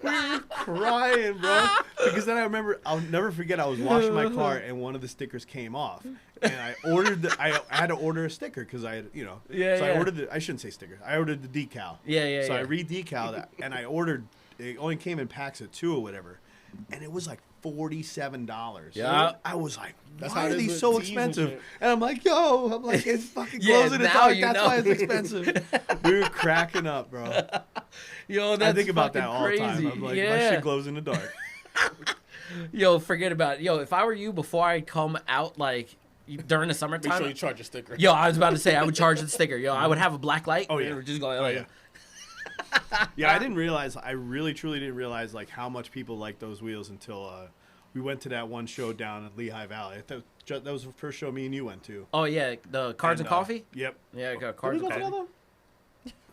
We were crying, bro. Because then I'll never forget, I was washing my car, and one of the stickers came off. And I ordered I had to order a sticker because I had, Yeah, so yeah. I ordered I shouldn't say sticker. I ordered the decal. Yeah, yeah, So yeah. I re-decaled it, and I ordered, it only came in packs of 2 or whatever. And it was like $47. Yeah. I was like, That's why how it are is these with so teas and expensive? shit. And I'm like, it fucking Yeah, glows in the now dark. you That's know. why it's expensive. We were cracking up, bro. Yo, that's I think about that fucking all the crazy. time. I'm like, my yeah. shit glows in the dark. Yo, forget about it. Yo, if I were you, before I come out, like during the Make summertime. sure you charge your sticker. Yo, I was about to say I would charge the sticker. Yo, I would have a black light. Oh, and yeah. it would just go Oh, like, yeah. Yeah, I didn't realize. I really, truly didn't realize like how much people like those wheels until we went to that one show down at Lehigh Valley. That was the first show me and you went to. Oh yeah, the Cards and Coffee. Yep. Yeah, I got Did Cards we and go Coffee. together?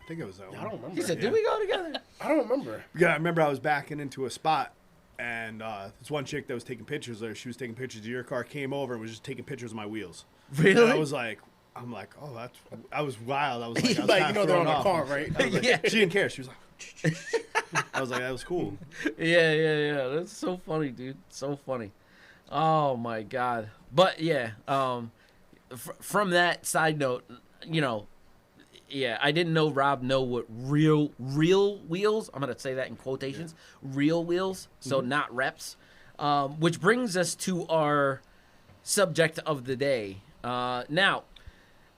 I think it was that one. I don't remember. He said, Yeah. "Did we go together?" I don't remember. Yeah, I remember I was backing into a spot, and this one chick that was taking pictures there, she was taking pictures of your car, came over and was just taking pictures of my wheels. Really? And I was like, oh, I was wild. I was like, I was Like, kinda they're on thrown the off. car, right? I was like, Yeah. She didn't care. She was like, I was like, that was cool. Yeah. That's so funny, dude. So funny. Oh my god. But yeah, from that side note, Yeah, I didn't know Rob know what real wheels. I'm gonna say that in quotations. Real wheels, so not reps. Which brings us to our subject of the day. Now,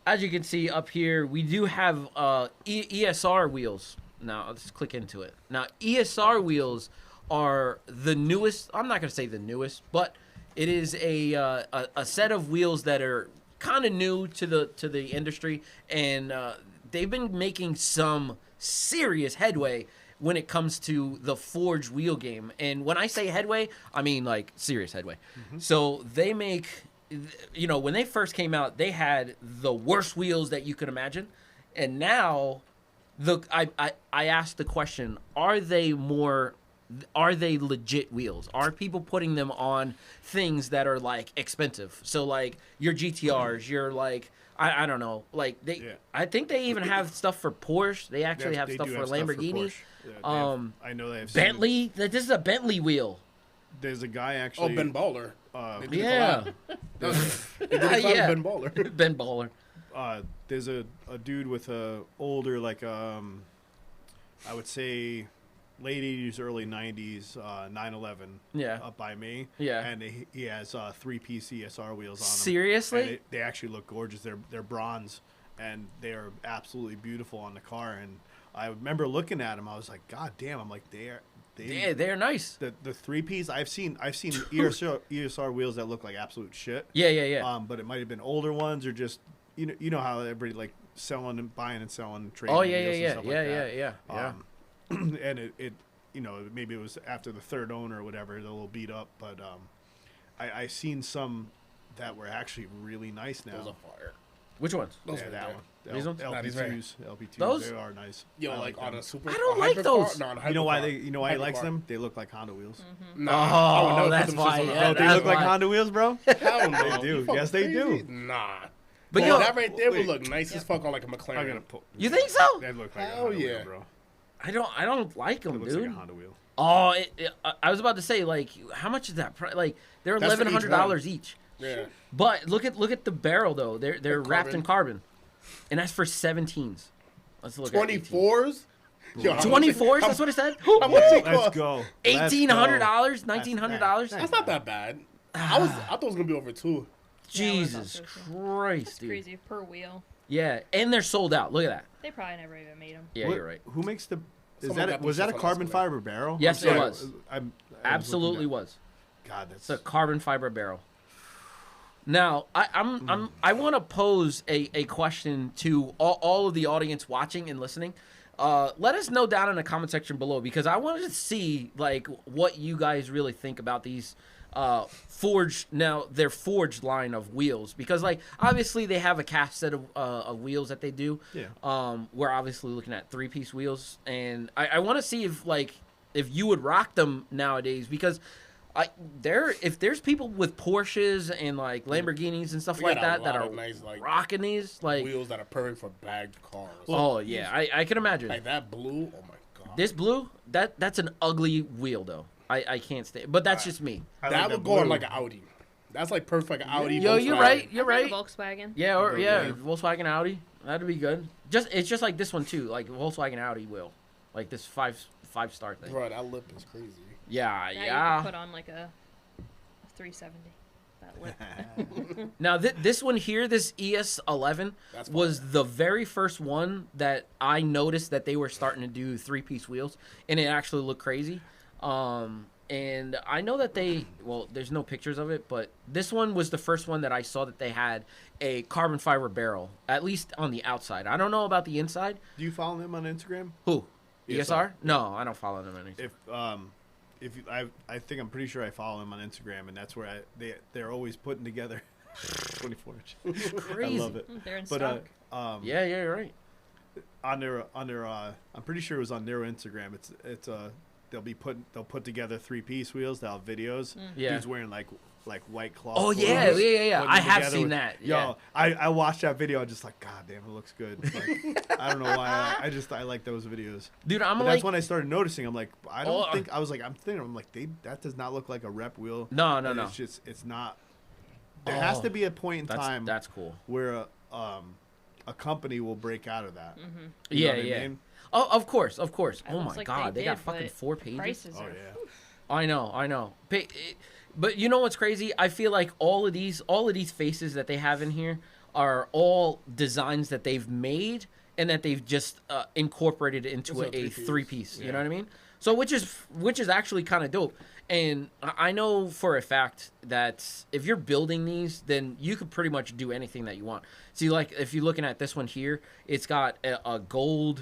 as you can see up here, we do have ESR wheels. Now, let's click into it. Now, ESR wheels are the newest. I'm not gonna say the newest, but it is a set of wheels that are kind of new to the industry, and they've been making some serious headway when it comes to the forged wheel game. And when I say headway, I mean like serious headway. So they make, when they first came out, they had the worst wheels that you could imagine, and now I asked the question: Are they legit wheels? Are people putting them on things that are like expensive? So like your GTRs, your like I don't know, like they. Yeah. I think they even have stuff for Porsche. They actually have stuff for Lamborghini. I know they have Bentley. This is a Bentley wheel. There's a guy actually. Oh, Ben Baller. Yeah. Ben Baller. Ben Baller. There's a dude with a older like I would say late 80s, early 90s 911 up by me. Yeah. And he has 3-piece ESR wheels on them. Seriously? And they actually look gorgeous. They're bronze, and they're absolutely beautiful on the car. And I remember looking at them. I was like, God damn. I'm like, they're nice. The 3-piece, I've seen ESR wheels that look like absolute shit. Yeah. But it might have been older ones, or just you know how everybody like selling and buying and selling trading wheels and stuff like that. Yeah. And it maybe it was after the third owner or whatever, they're a little beat up, but I seen some that were actually really nice now. Those are fire. Which ones? That one. These ones? LP2s. Those? They are nice. Yo, like on a super. I don't like those. You know why he likes them? They look like Honda wheels. No, that's why. Don't they look like Honda wheels, bro? Hell no. They do. Yes, they do. Nah. But that right there would look nice as fuck on like a McLaren. You think so? They look like a Honda wheel, bro. I don't like them, dude. Like a Honda wheel. Oh, I was about to say, like, how much is that? Like, they're $1,100 each. Yeah. But look at the barrel though. They're wrapped in carbon, and that's for 17s. Let's look 24s. at 24s. That's what it said. Let's go. $1,800, $1,900. That's not that bad. I thought it was gonna be over 2. Jesus Christ, That's dude. crazy per wheel. Yeah, and they're sold out. Look at that. They probably never even made them. Yeah, you're right. Who makes the? Was that a carbon fiber barrel? Yes, it was. Absolutely was. God, that's a carbon fiber barrel. Now, I want to pose a question to all of the audience watching and listening. Let us know down in the comment section below, because I wanted to see like what you guys really think about these their forged line of wheels, because like obviously they have a cast set of wheels that they do. Yeah. We're obviously looking at 3-piece wheels, and I want to see if you would rock them nowadays, because if there's people with Porsches and like Lamborghinis and stuff like that are nice, like, rocking these like wheels that are perfect for bagged cars. Oh yeah, I can imagine. Like that blue, oh my god. This blue, that's an ugly wheel though. I can't stand, but that's just me. That would go on like an Audi. That's like perfect like Audi. Yo, you're right. You're right. Volkswagen. Yeah, Volkswagen Audi. That'd be good. It's just like this one too, like Volkswagen Audi wheel, like this 5-star thing. Bro, that lip is crazy. Yeah. You could put on like a 370. That lip. Now this one here, this ES11, was the very first one that I noticed that they were starting to do 3-piece wheels, and it actually looked crazy. And I know that there's no pictures of it, but this one was the first one that I saw that they had a carbon fiber barrel, at least on the outside. I don't know about the inside. Do you follow them on Instagram? Who? ESR? No, I don't follow them on Instagram. I think I'm pretty sure I follow them on Instagram, and that's where they're always putting together 24 inch. Crazy. I love it. They're in stock. Yeah, you're right. On their I'm pretty sure it was on their Instagram. It's they'll put together 3-piece wheels. They'll have videos. Yeah. Dude's wearing like white cloth. Oh yeah. I have seen that. Yeah. Yo, I watched that video. I'm just like, God damn, it looks good. Like, I don't know why. I like those videos. Dude, that's when I started noticing. I'm like, I'm like, that does not look like a rep wheel. No. It's not. There has to be a point in time. That's cool. Where a company will break out of that. Mm-hmm. You know Yeah, what I yeah. mean? Oh, of course, of course. It Oh looks my like God, they got did, fucking but 4 pages. Prices Oh are. yeah. I know. But you know what's crazy? I feel like all of these faces that they have in here are all designs that they've made and that they've just incorporated into It's a a three-piece. 3-piece. You Yeah. know what I mean? So which is actually kind of dope. And I know for a fact that if you're building these, then you could pretty much do anything that you want. See, like if you're looking at this one here, it's got a gold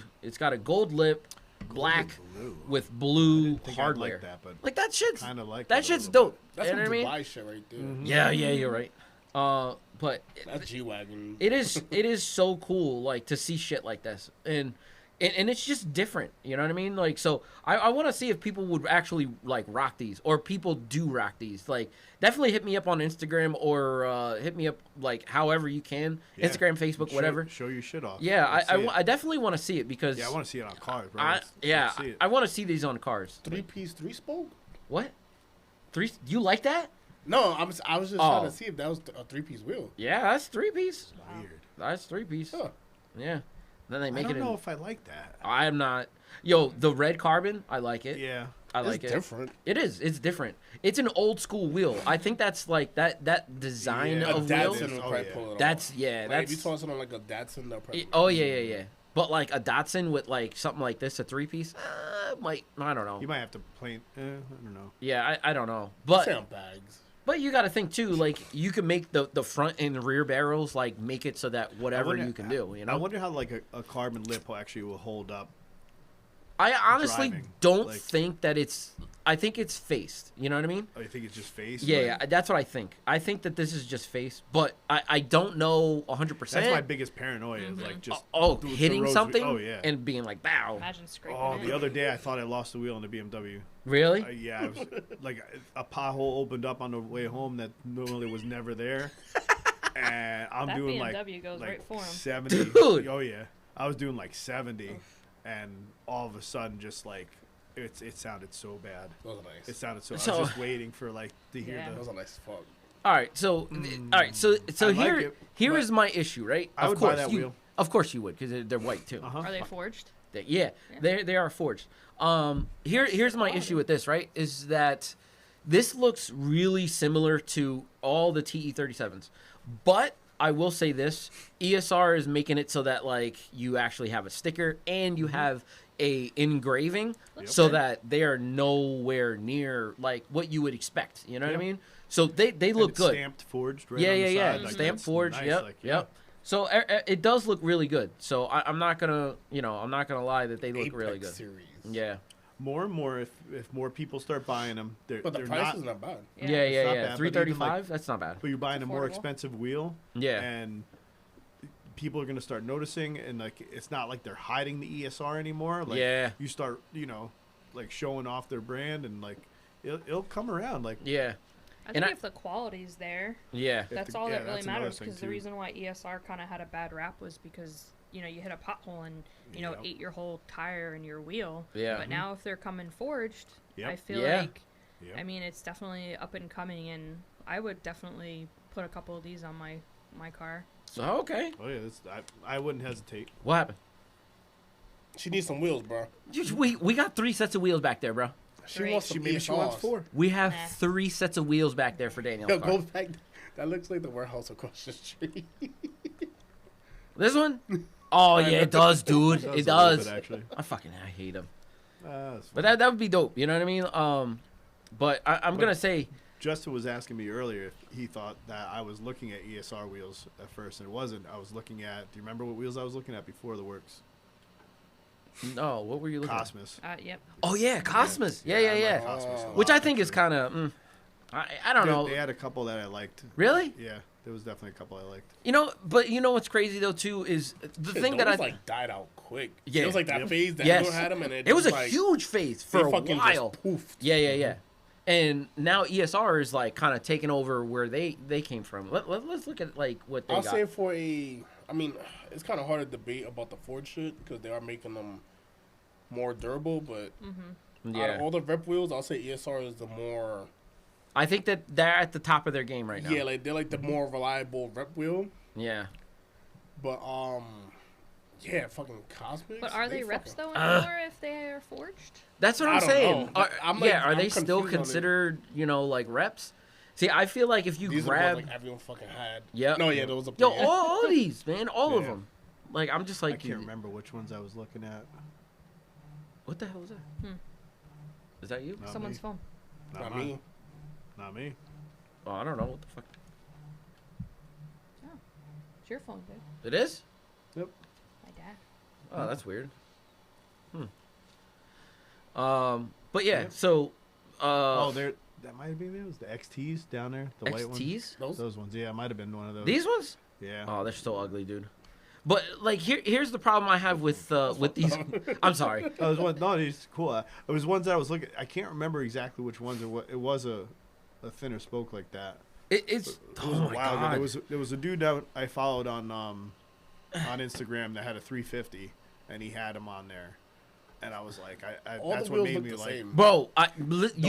lip, black blue. with I blue didn't think I'd hardware. like that, but Like that shit's kind of like that it a shit's little dope. That's You some know what I mean? Dubai shit right there. Yeah, you're right. But That's G-Wagon. it is so cool, like to see shit like this, and it's just different. You know what I mean? Like, so I want to see if people would actually like rock these, or people do rock these. Like, definitely hit me up on Instagram, or hit me up like however you can, Yeah. Instagram, Facebook, whatever. Show your shit off. Yeah, Let's see it. I definitely want to see it because Yeah, I want to see it on cars, bro. yeah, Let's see it. I want to see these on cars. 3-piece, 3-spoke? What? You like that? No, I was just Oh. trying to see if that was a 3-piece wheel. Yeah, that's 3-piece. Weird. That's 3-piece. Huh. Yeah. Then they I make don't it in. know if I like that. I am not. Yo, the red carbon, I like it. Yeah. I like It's it. different. It is. It's different. It's an old school wheel. I think that's like that design Yeah. A of that wheel. is- Datsun will oh, probably yeah. pull it That's off. yeah. Like, That's if you toss it on like a Datsun, they'll probably. oh yeah. But like a Datsun with like something like this, a 3-piece, might I don't know. You might have to play. I don't know. Yeah, I don't know. But Sound bags. but you got to think too. Like you can make the front and rear barrels like make it so that whatever wonder- you can do. You I know. wonder how like a carbon lip will actually will hold up. I honestly driving, don't like- think that it's. I think it's faced. You know what I mean? Oh, you think it's just face? Yeah, Like, that's what I think. I think that this is just face, but I don't know 100%. That's my biggest paranoia. Is like just the hitting roads- something Oh yeah. and being like, "Bow." Imagine scraping Oh, it. the other day I thought I lost the wheel in the BMW. Really? Yeah, I was, like a pothole opened up on the way home that normally was never there, and I'm That doing BMW like goes like right for 'em. 70. Dude. Oh yeah, I was doing like 70, and all of a sudden just like it sounded so bad. Those are nice. It sounded so. I So- was just waiting for like to hear Yeah. Those are nice as fuck. All right, so all right, so I like here it, here but is my issue, right? I would buy that you, wheel. Of course you would, because they're white too. Uh-huh. Are they forged? Yeah, they are forged. Here's my issue with this, right? Is that this looks really similar to all the TE37s, but I will say this: ESR is making it so that like you actually have a sticker and you have a engraving, Looks so good. that they are nowhere near like what you would expect. You know what I Yeah. mean? So they And look it's good. Stamped, forged. Right Yeah, on yeah, the yeah. side. Like, Stamp that's forged. nice. Yep, Like, yeah. yep. So it does look really good. So I'm not gonna, I'm not gonna lie that they look Apex really good. Series. Yeah. More and more, if more people start buying them, they're But the they're price not. is not bad. Yeah, not yeah. bad, but even, 335. That's not bad. But you're buying a more affordable. expensive wheel. Yeah. And people are gonna start noticing, and like it's not like they're hiding the ESR anymore. Like, Yeah. You start, like showing off their brand, and like it'll come around. Like Yeah. I And think if the quality's there, Yeah. that's the- all yeah, that really that's another matters. thing, Because the too. reason why ESR kind of had a bad rap was because you hit a pothole and Yep. ate your whole tire and your wheel. Yeah. But now if they're coming forged, Yep. I feel Yeah. like Yep. I mean it's definitely up and coming, and I would definitely put a couple of these on my car. So okay. Oh yeah, I wouldn't hesitate. What happened? She needs some wheels, bro. We got 3 sets of wheels back there, bro. She Great. wants some Maybe she wants ESRs. 4. We have Nah. 3 sets of wheels back there for Daniel's Yo, car. go back. That looks like the warehouse across the street. This one? Oh yeah, it does, dude. Does a It little does. bit, actually. I hate them. That's But fine. that would be dope. You know what I mean? But I'm gonna say, Justin was asking me earlier if he thought that I was looking at ESR wheels at first, and it wasn't. I was looking at. Do you remember what wheels I was looking at before the works? no. What were you looking at? Cosmos. Yep. Oh yeah, Cosmos. Yeah, I yeah, like yeah. Cosmos a Which lot, I think is actually. kind of. I don't know. They had a couple that I liked. Really? Yeah, there was definitely a couple I liked. But you know what's crazy though too is the thing that Those, I. like died out quick. Yeah. It was like that Yep. phase that Yes. everyone had them, and It was a like, huge phase they for a fucking while. Just poofed. Yeah, yeah, yeah. And now ESR is like kind of taking over where they came from. Let's look at like what they I'll got. say for I mean, it's kind of hard to debate about the Ford shit because they are making them more durable. But out of Yeah, all the rep wheels, I'll say ESR is the more. I think that they're at the top of their game right now. Yeah, like they're like the more reliable rep wheel. Yeah. But yeah, fucking cosmics. But are they reps fucking- though anymore if they are forged? That's what I I'm don't saying. know. Are, I'm like- yeah, are I'm they still confused on it. considered, like reps? See, I feel like if you These grab, are the ones like everyone fucking had. Yep. No, yeah, those up yo, there. Yeah. all these, man, all of Yeah. them. Like, I'm just I like, can't remember which ones I was looking at. what the hell is that? Hmm. Is that you? Not Someone's me. phone. Not Not mine. me. Not me. Oh, I don't know what the fuck. It's your phone, dude. It is? My dad. Oh, that's weird. But yeah, Yep. so. Oh, there. That might have been it. Was the XTs down there? The white ones. XTs? Those ones. Yeah, it might have been one of those. These ones? Yeah. Oh, they're so ugly, dude. But like, here's the problem I have with these. I'm sorry. Oh, it was one. No, it's cool. It was ones that I was looking. I can't remember exactly which ones. It was a thinner spoke like that. It's It oh was my wild. god. There was a dude that I followed on Instagram that had a 350, and he had him on there, and I was like, All that's the what wheels made look me the like. same. Bro, you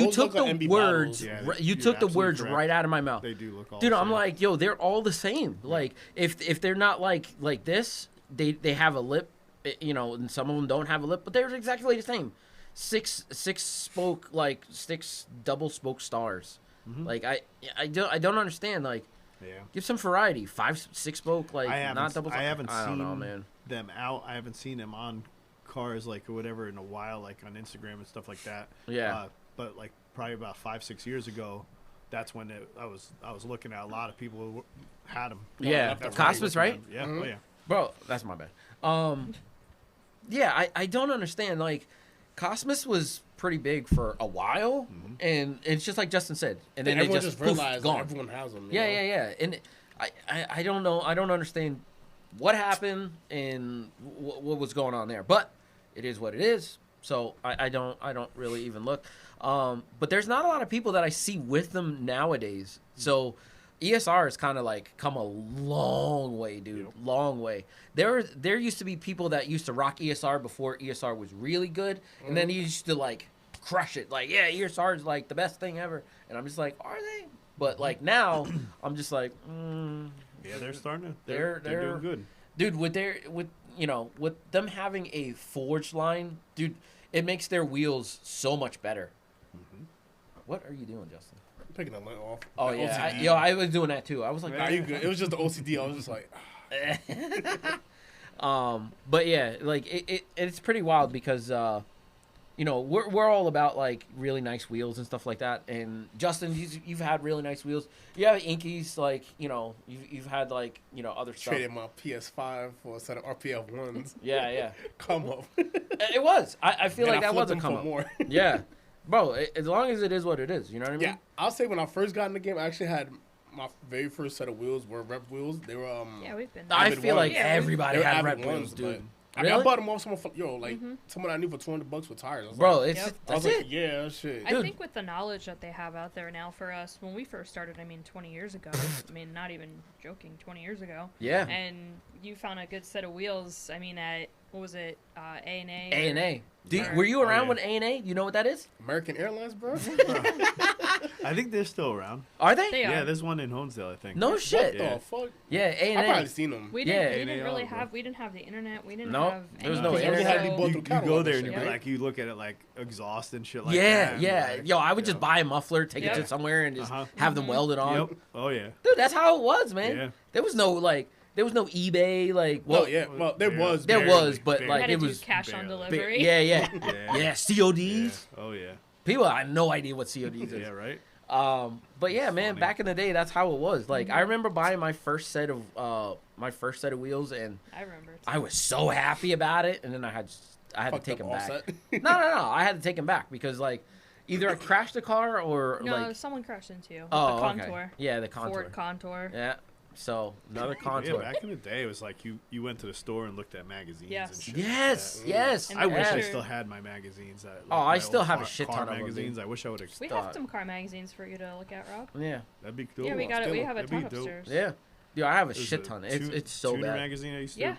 Those took look like the MB words. bottles. Right, Yeah, you you're took the absolutely words correct. right out of my mouth. They do look all. Dude, the I'm same. like, yo, they're all the same. Like, if they're not like this, they have a lip, and some of them don't have a lip, but they're exactly the same. Six spoke, like 6 double spoke stars. Mhm. Like I don't understand. Like, yeah. give some variety. 5, 6 spoke, like I haven't, not double. I haven't I don't seen know, man. them out. I haven't seen them on cars like or whatever in a while, like on Instagram and stuff like that. Yeah. But like probably about 5-6 years ago, that's when I was looking at a lot of people who had them. Yeah, that's Cosmos, right? Yeah. Mhm. Oh yeah. Bro, that's my bad. Yeah, I don't understand. Like, Cosmos was pretty big for a while, and it's just like Justin said, and then everyone they just just poof, realized gone. that everyone has them. Yeah. And I don't know. I don't understand what happened and what was going on there. But it is what it is. So I don't really even look. But there's not a lot of people that I see with them nowadays. So ESR has kind of like come a long way, dude. Yep. Long way. There used to be people that used to rock ESR before ESR was really good, and then he used to like crush it. Like, yeah, ESR is like the best thing ever. And I'm just like, are they? But like now, I'm just like, Yeah, they're starting to. They're- They're doing good. dude, with them having a forged line, dude, it makes their wheels so much better. What are you doing, Justin? Picking a lint off. Oh The yeah, OCD. I was doing that too. I was like, Nah, you good. It was just the OCD. I was just like, but yeah, like it's pretty wild because we're all about like really nice wheels and stuff like that. And Justin, you've had really nice wheels. You have Inkies, like you've had like other stuff. traded my PS5 for a set of RPF ones. Yeah. Come up. It was. I feel And like that flipped was a them come for up. more. Yeah, bro. As long as it is what it is, you know what I mean? Yeah, I'll say when I first got in the game, I actually had my very first set of wheels were rep wheels. They were Yeah, we've been. I Avid feel like ones. Yeah, everybody they were had Avid rep ones, wheels, dude. I mean, I Really? bought them off someone from someone I knew for $200 for tires. I was Bro, like, it's Yep. I was that's like, it. yeah, shit. I Dude. think with the knowledge that they have out there now for us, when we first started, 20 years ago, not even joking, 20 years ago, Yeah. and you found a good set of wheels, at, what was it, A&A? A&A. Or- Were you around yeah. when A&A? You know what that is? American Airlines, bro. I think they're still around. Are they? They Yeah, are. there's one in Honesdale, I think. No What shit. Yeah. the fuck? Yeah, I probably A&A. seen them. We Yeah. didn't, we didn't A&A really all, bro. have, we didn't have the internet, we didn't Nope, have there was any no of that, internet. Had to be so- both You the go catalog there and and shit, you right? like you look at it like exhaust and shit like Yeah, that. and yeah. like, Yo, I would just yeah. buy a muffler, take it Yeah. to somewhere, and just Uh-huh. have them welded on. Yep. Oh yeah. Dude, that's how it was, man. Yeah. There was no eBay, like, Well, well, yeah, well, there barely- was. there barely, was, but barely. like had to it do was, cash on barely. delivery. yeah, Yeah. CODs. Yeah. Oh yeah. People had no idea what CODs is. Yeah. Right. But yeah, That's man, funny. back in the day, that's how it was. Like, I remember buying my first set of wheels, and I remember. Too. I was so happy about it, and then I had to Fucked take up them back. offset. No, I had to take them back because like either I crashed the car or No, like someone crashed into you. With oh the Contour. okay. Yeah, the Contour. Ford Contour. Yeah. So another Yeah, Contour. back in the day, it was like you went to the store and looked at magazines Yes. and shit. Yes, Yeah. yes. And I wish I after- still had my magazines. Like Oh, I my still old have a car- shit car ton of them, dude. magazines. I wish I would have. We have some car magazines for you to look at, Rob. Yeah, That'd be cool. Yeah, we got it. We Still, have a that'd be ton dope. upstairs. yeah. Dude, I have a There's shit ton. It's Tu- it's so Tuner bad. magazine I used to. Yeah.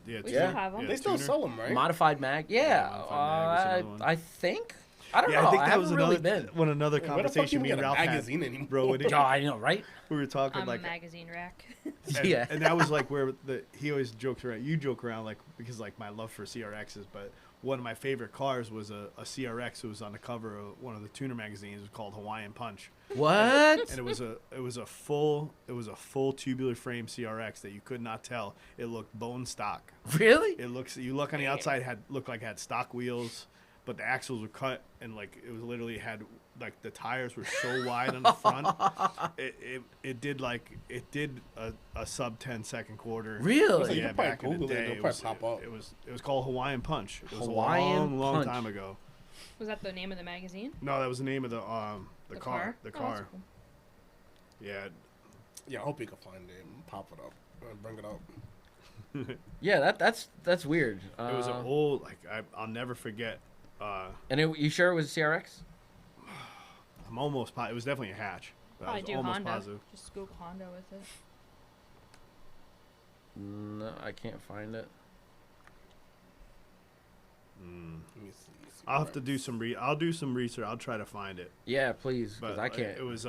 Yeah. We Yeah. still have them. They still Tuner. sell them, right? Modified mag. Yeah, Modified mag was the other one. I think. I don't Yeah, know. I think I that was haven't really another been. one another Where the fuck conversation you me get and a Ralph magazine had. anymore? Bro, it, Yeah, I know, right? we were talking I'm like a magazine rack. and, Yeah. and that was like where he always jokes around. You joke around like because like my love for CRXs, but one of my favorite cars was a CRX. It was on the cover of one of the tuner magazines. It was called Hawaiian Punch, What? and it was a full tubular frame CRX that you could not tell. It looked bone stock. Really? It looks you look on the outside looked like it had stock wheels, but the axles were cut and like it was literally had like the tires were so wide on the front. It did a sub 10-second quarter. Really? You Yeah, can probably back in the Google it, day, it'll probably pop up. it was called Hawaiian Punch. It was Hawaiian a long Punch. time ago. Was that the name of the magazine? No, that was the name of the car. The Oh, that's car. cool. Yeah. Yeah, I hope you can find it and pop it up and bring it up. Yeah, that's weird. It was an old I'll never forget. And you sure it was a CRX? I'm almost positive. It was definitely a hatch. But I Probably was do almost Honda. positive. Just Google Honda with it. No, I can't find it. Let me see. I'll have to do some I'll do some research. I'll try to find it. Yeah, please, because But I can't. It was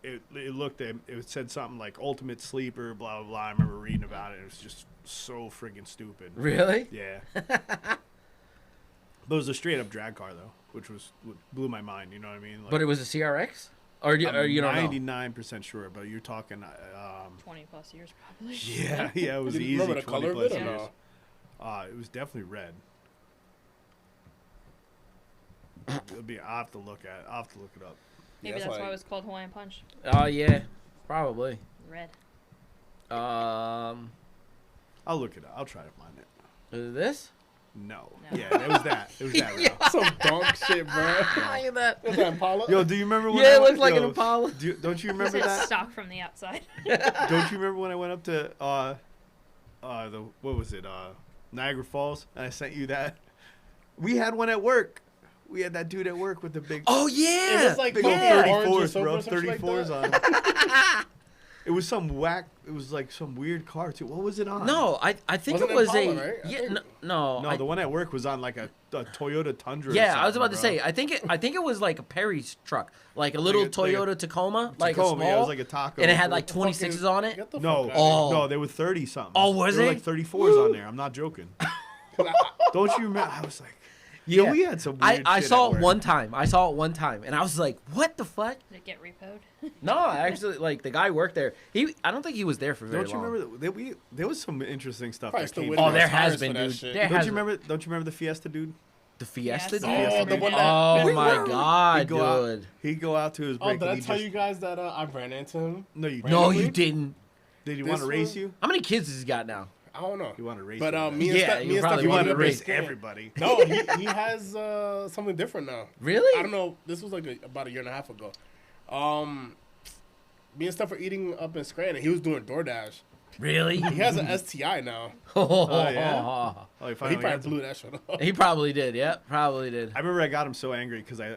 it looked at it said something like ultimate sleeper, blah blah blah. I remember reading about it. It was just so friggin' stupid. Really? Yeah. But it was a straight up drag car though, which blew my mind. You know what I mean? Like, But it was a CRX? Or you don't know? 99% sure, but you're talking. 20 plus years probably. Yeah, yeah, it was Do you easy. remember the 20 color of plus it or years. no? It was definitely red. I'll have to look at it. I'll have to look it up. Maybe Yeah, that's it's why like- it was called Hawaiian Punch. Oh, yeah. Probably. Red. Um, I'll look it up. I'll try to find it. is this? No. No. Yeah, it was that. It was that. Ralph. Some dog shit, bro. Look at that. Is that Impala? Yo, do you remember when? Yeah, I it looks went- like an yo, Impala. Don't you It remember says that? stock from the outside. Don't you remember when I went up to what was it? Niagara Falls, and I sent you that. We had one at work. We had that dude at work with the big, Oh, It yeah. was like big old yeah. orange or 34s, silver bro. or some shit like 34s that. on. It was some whack. It was like some weird car too. What was it on? No, I think Wasn't it was Impala, a. right? I Yeah, think- no. No, the one at work was on like a Toyota Tundra. or Yeah, I was something, about to bro. say. I think it was like a Perry's truck, like a little like a Toyota Tacoma, like a Tacoma, small, yeah, it was like a taco. and it had like What the fuck 26s is- on it. Get the No, fuck Oh. no, they were 30 something. Oh, was there were they? like 34s on there. I'm not joking. Don't you remember? I was like, Yeah, we had some I weird shit saw at it work. one time. I saw it one time, and I was like, "What the fuck?" Did it get repoed? No, actually, like the guy worked there. I don't think he was there for very Don't you long. remember there was some interesting stuff Probably that still came. waiting Oh, on there tires has been, for that dude. shit. There Don't has you remember? Don't you remember the Fiesta dude? the Fiesta, Yes. dude? Oh, the one that. Oh Wait, my wait, god, He'd go out. dude! He'd go out to his Oh, break. did I and he'd tell just, you guys that I ran into him? No, you No, didn't. you didn't. Did he This want to race one- you? How many kids has he got now? I don't know. He wanted to race But you. me and Yeah, Steph, you me and probably Steph, he wanted wanted to to race race everybody. No, he has something different now. Really? I don't know. This was like about a year and a half ago. Me and Steph were eating up in Scranton. He was doing DoorDash. Really? He has an STI now. Oh, yeah? Oh, he He finally probably had some- blew that shit up. He probably did. Yeah, probably did. I remember I got him so angry because I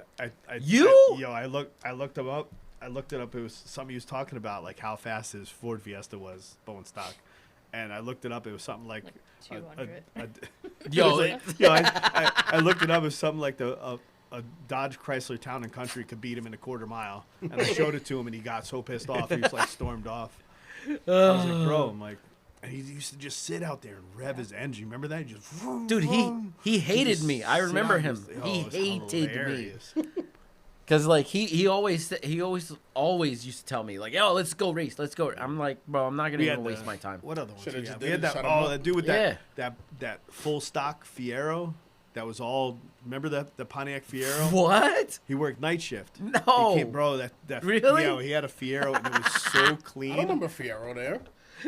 You? I looked him up. I looked it up. It was something he was talking about, like how fast his Ford Fiesta was, bone stock. And I looked it up. It was something like Like 200. Yo, I looked it up. It was something like a Dodge Chrysler Town and Country could beat him in a quarter mile. And I showed it to him, and he got so pissed off. He just like stormed off. I was like, bro, I'm like, and he used to just sit out there and rev his engine. Remember that? He just vroom, dude, vroom. he hated just me. I sit remember out him. and He it was hated me. hilarious. Cause like he always used to tell me like, yo, let's go race, let's go. I'm like, bro, I'm not gonna We even had waste my time. What other ones? Should've we just had? did We had it, that. shut 'em Oh, up. that dude with Yeah. that full stock Fiero. That was all. Remember the Pontiac Fiero? What? He worked night shift. No. He came, bro. That Really? Yeah, he had a Fiero and it was so I clean. don't remember Fierro there.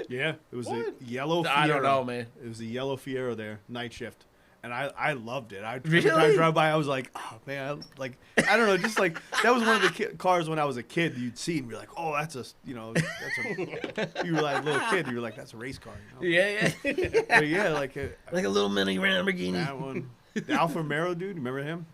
Yeah, it was a What? yellow Fiero. I don't know, man. It was a yellow Fiero there, night shift. And I loved it. Every Really? time I drove by, I was like, oh, man. I don't know. Just like, that was one of the cars when I was a kid you'd see and be like, oh, that's a, you were like a little kid. You were like, that's a race car. You know? Yeah, yeah. But yeah, like Like a little mini Lamborghini. that one. The Alfa Romero dude, remember him?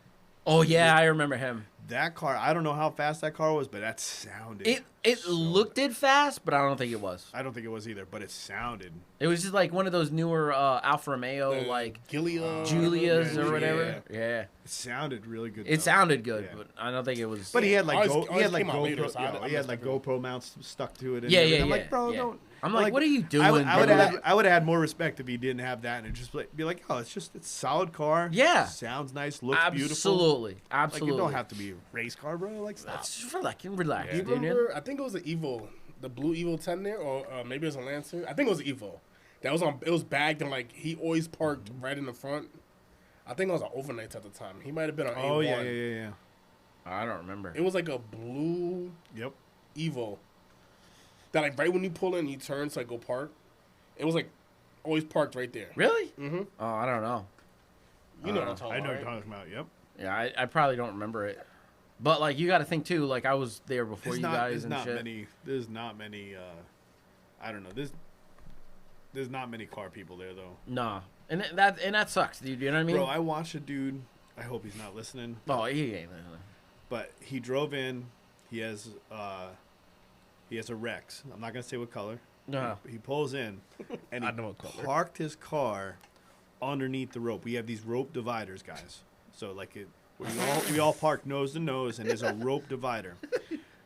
Oh yeah, I remember him. That car, I don't know how fast that car was, but that sounded. It looked it fast, but I don't think it was. I don't think it was either, but it sounded. It was just like one of those newer Alfa Romeo, like Julias or whatever. Yeah. It sounded really good. It though. sounded good, Yeah. but I don't think it was. But he had like Ours came out later, so GoPro, I he had missed like everything. GoPro mounts stuck to it. And Yeah, everything. yeah, I'm like, bro, yeah. don't. I'm like, what are you doing? I would bro? have had more respect if he didn't have that and just be like, oh, it's a solid car. Yeah. Sounds nice, looks beautiful. Absolutely. Like it don't have to be a race car, bro. Like stop. That's just relax, Do you dude. remember? I think it was the Evo, the blue Evo 10 there, or maybe it was a Lancer. I think it was Evo. That was on. It was bagged and like he always parked right in the front. I think it was an overnight at the time. He might have been on Oh A1. yeah. I don't remember. It was like a blue Yep. Evo. That like right when you pull in, you turn to like go park. It was like always parked right there. Really? Mm-hmm. Oh, I don't know. You know what I'm talking I know about. what you're Right? talking about. Yep. Yeah, I probably don't remember it. But like you got to think too. Like I was there before There's you not, guys there's and not shit. many. There's not many. I don't know. There's not many car people there though. Nah, and that sucks, dude. You know what I mean? Bro, I watched a dude. I hope he's not listening. Oh, he ain't. But he drove in. He has a Rex. I'm not gonna say what color. No. He pulls in, and I he know what color. parked his car underneath the rope. We have these rope dividers, guys. So like we all park nose to nose, and there's a rope divider.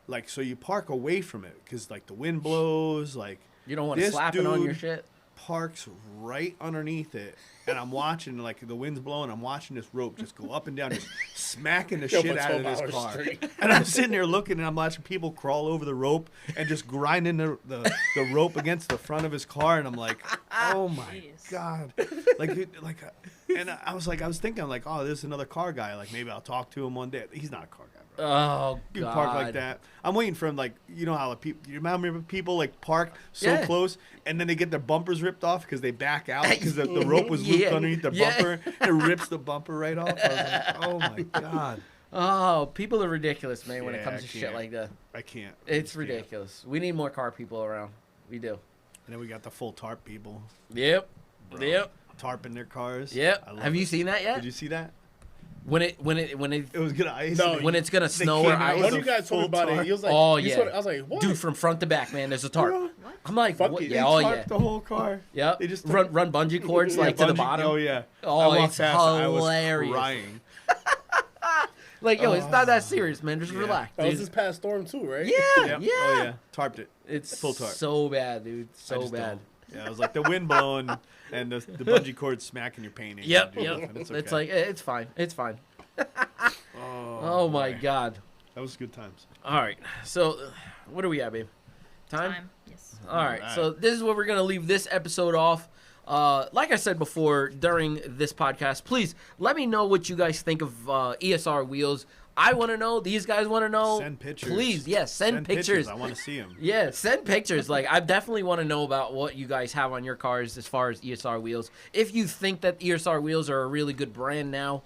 Like so, you park away from it because like the wind blows. Like You don't want to this slap it on your dude shit. parks right underneath it, and I'm watching like the wind's blowing. I'm watching this rope just go up and down, just smacking the Yo, shit for out of 12 this hours car. straight. And I'm sitting there looking, and I'm watching people crawl over the rope and just grinding the rope against the front of his car, and I'm like, oh my Jeez. god, and I was thinking like, oh, there's another car guy. Like maybe I'll talk to him one day. He's not a car guy, bro. Oh You god. park like that. I'm waiting for him, like, you know how people, you remember people like park so Yeah. close and then they get their bumpers ripped off because they back out because the rope was looped Yeah. underneath the Yeah. bumper and it rips the bumper right off. I was like, oh my god, Oh, people are ridiculous, man. When it Yeah, comes I to shit can't. like that, I can't. I it's just can't. ridiculous. We need more car people around. We do. And then we got the full tarp people, Yep. Bro. Yep. tarping their cars. Yep. I love Have you it. seen that yet? Did you see that? When it It was gonna ice. No, and when they- it's gonna they snow came or out ice. with One a of you guys told me full about it. tarp. He was like, Oh, you yeah. saw it? I was like, what? Dude, from front to back, man. There's a tarp. Bro, I'm like, Fuck what? it. Yeah, they oh tarped yeah. the whole car. Yep. They just run bungee cords Yeah, like to the bungee- bottom. Oh yeah. Oh, I walked it's past, I was hilarious. crying. Like, yo, it's not that serious, man. Just Yeah. relax, That was dude. this past storm too, right? Yeah, Yep. yeah. Oh yeah. Tarped it. It's Full tarp. so bad, dude. I So just bad. don't. Yeah, it was like the wind blowing and the bungee cord smacking your painting. Yep, Dude, yep. and It's okay. like it's fine. It's fine. Oh my boy. god. That was good times. All right. So, what are we at, babe? Time? Yes. All right. Alright. So this is where we're gonna leave this episode off. Like I said before during this podcast, please let me know what you guys think of ESR Wheels. I want to know. These guys want to know. Send pictures. Please, yes, send pictures. I want to see them. Yeah, send pictures. Like, I definitely want to know about what you guys have on your cars as far as ESR Wheels. If you think that ESR Wheels are a really good brand now,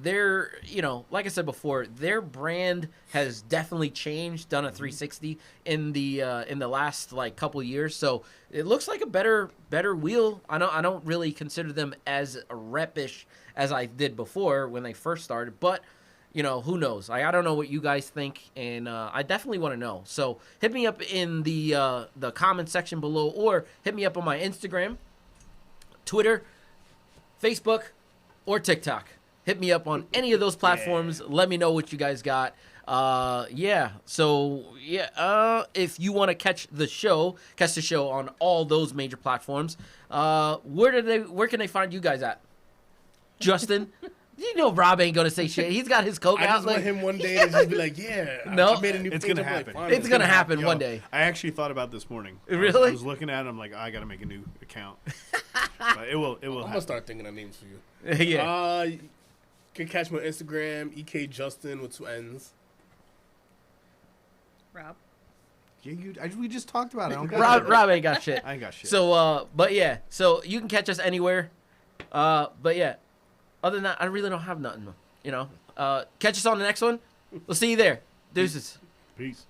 they're, you know, like I said before, their brand has definitely changed, done a 360 in the last like couple years. So it looks like a better wheel. I don't really consider them as repish as I did before when they first started, but you know, who knows? I don't know what you guys think, and I definitely want to know. So hit me up in the comment section below, or hit me up on my Instagram, Twitter, Facebook, or TikTok. Hit me up on any of those platforms. Let me know what you guys got. Yeah. So yeah. If you want to catch the show on all those major platforms, where can they find you guys at? Justin. You know Rob ain't gonna say shit. He's got his coke I out. just want him one day to just be like, yeah, No, I made a new it's page. gonna I'm like, happen. finally. It's gonna happen Yo, one day. I actually thought about this morning. Really? I was looking at it. I'm like, I got to make a new account. But it will I'm gonna happen. start thinking of names for you. Yeah. You can catch me on Instagram, EK Justin with 2 N's. Rob. Yeah, we just talked about it. I don't got Rob ain't got shit. I ain't got shit. So, but yeah, so you can catch us anywhere. But yeah, other than that, I really don't have nothing. You know, catch us on the next one. We'll see you there. Deuces. Peace.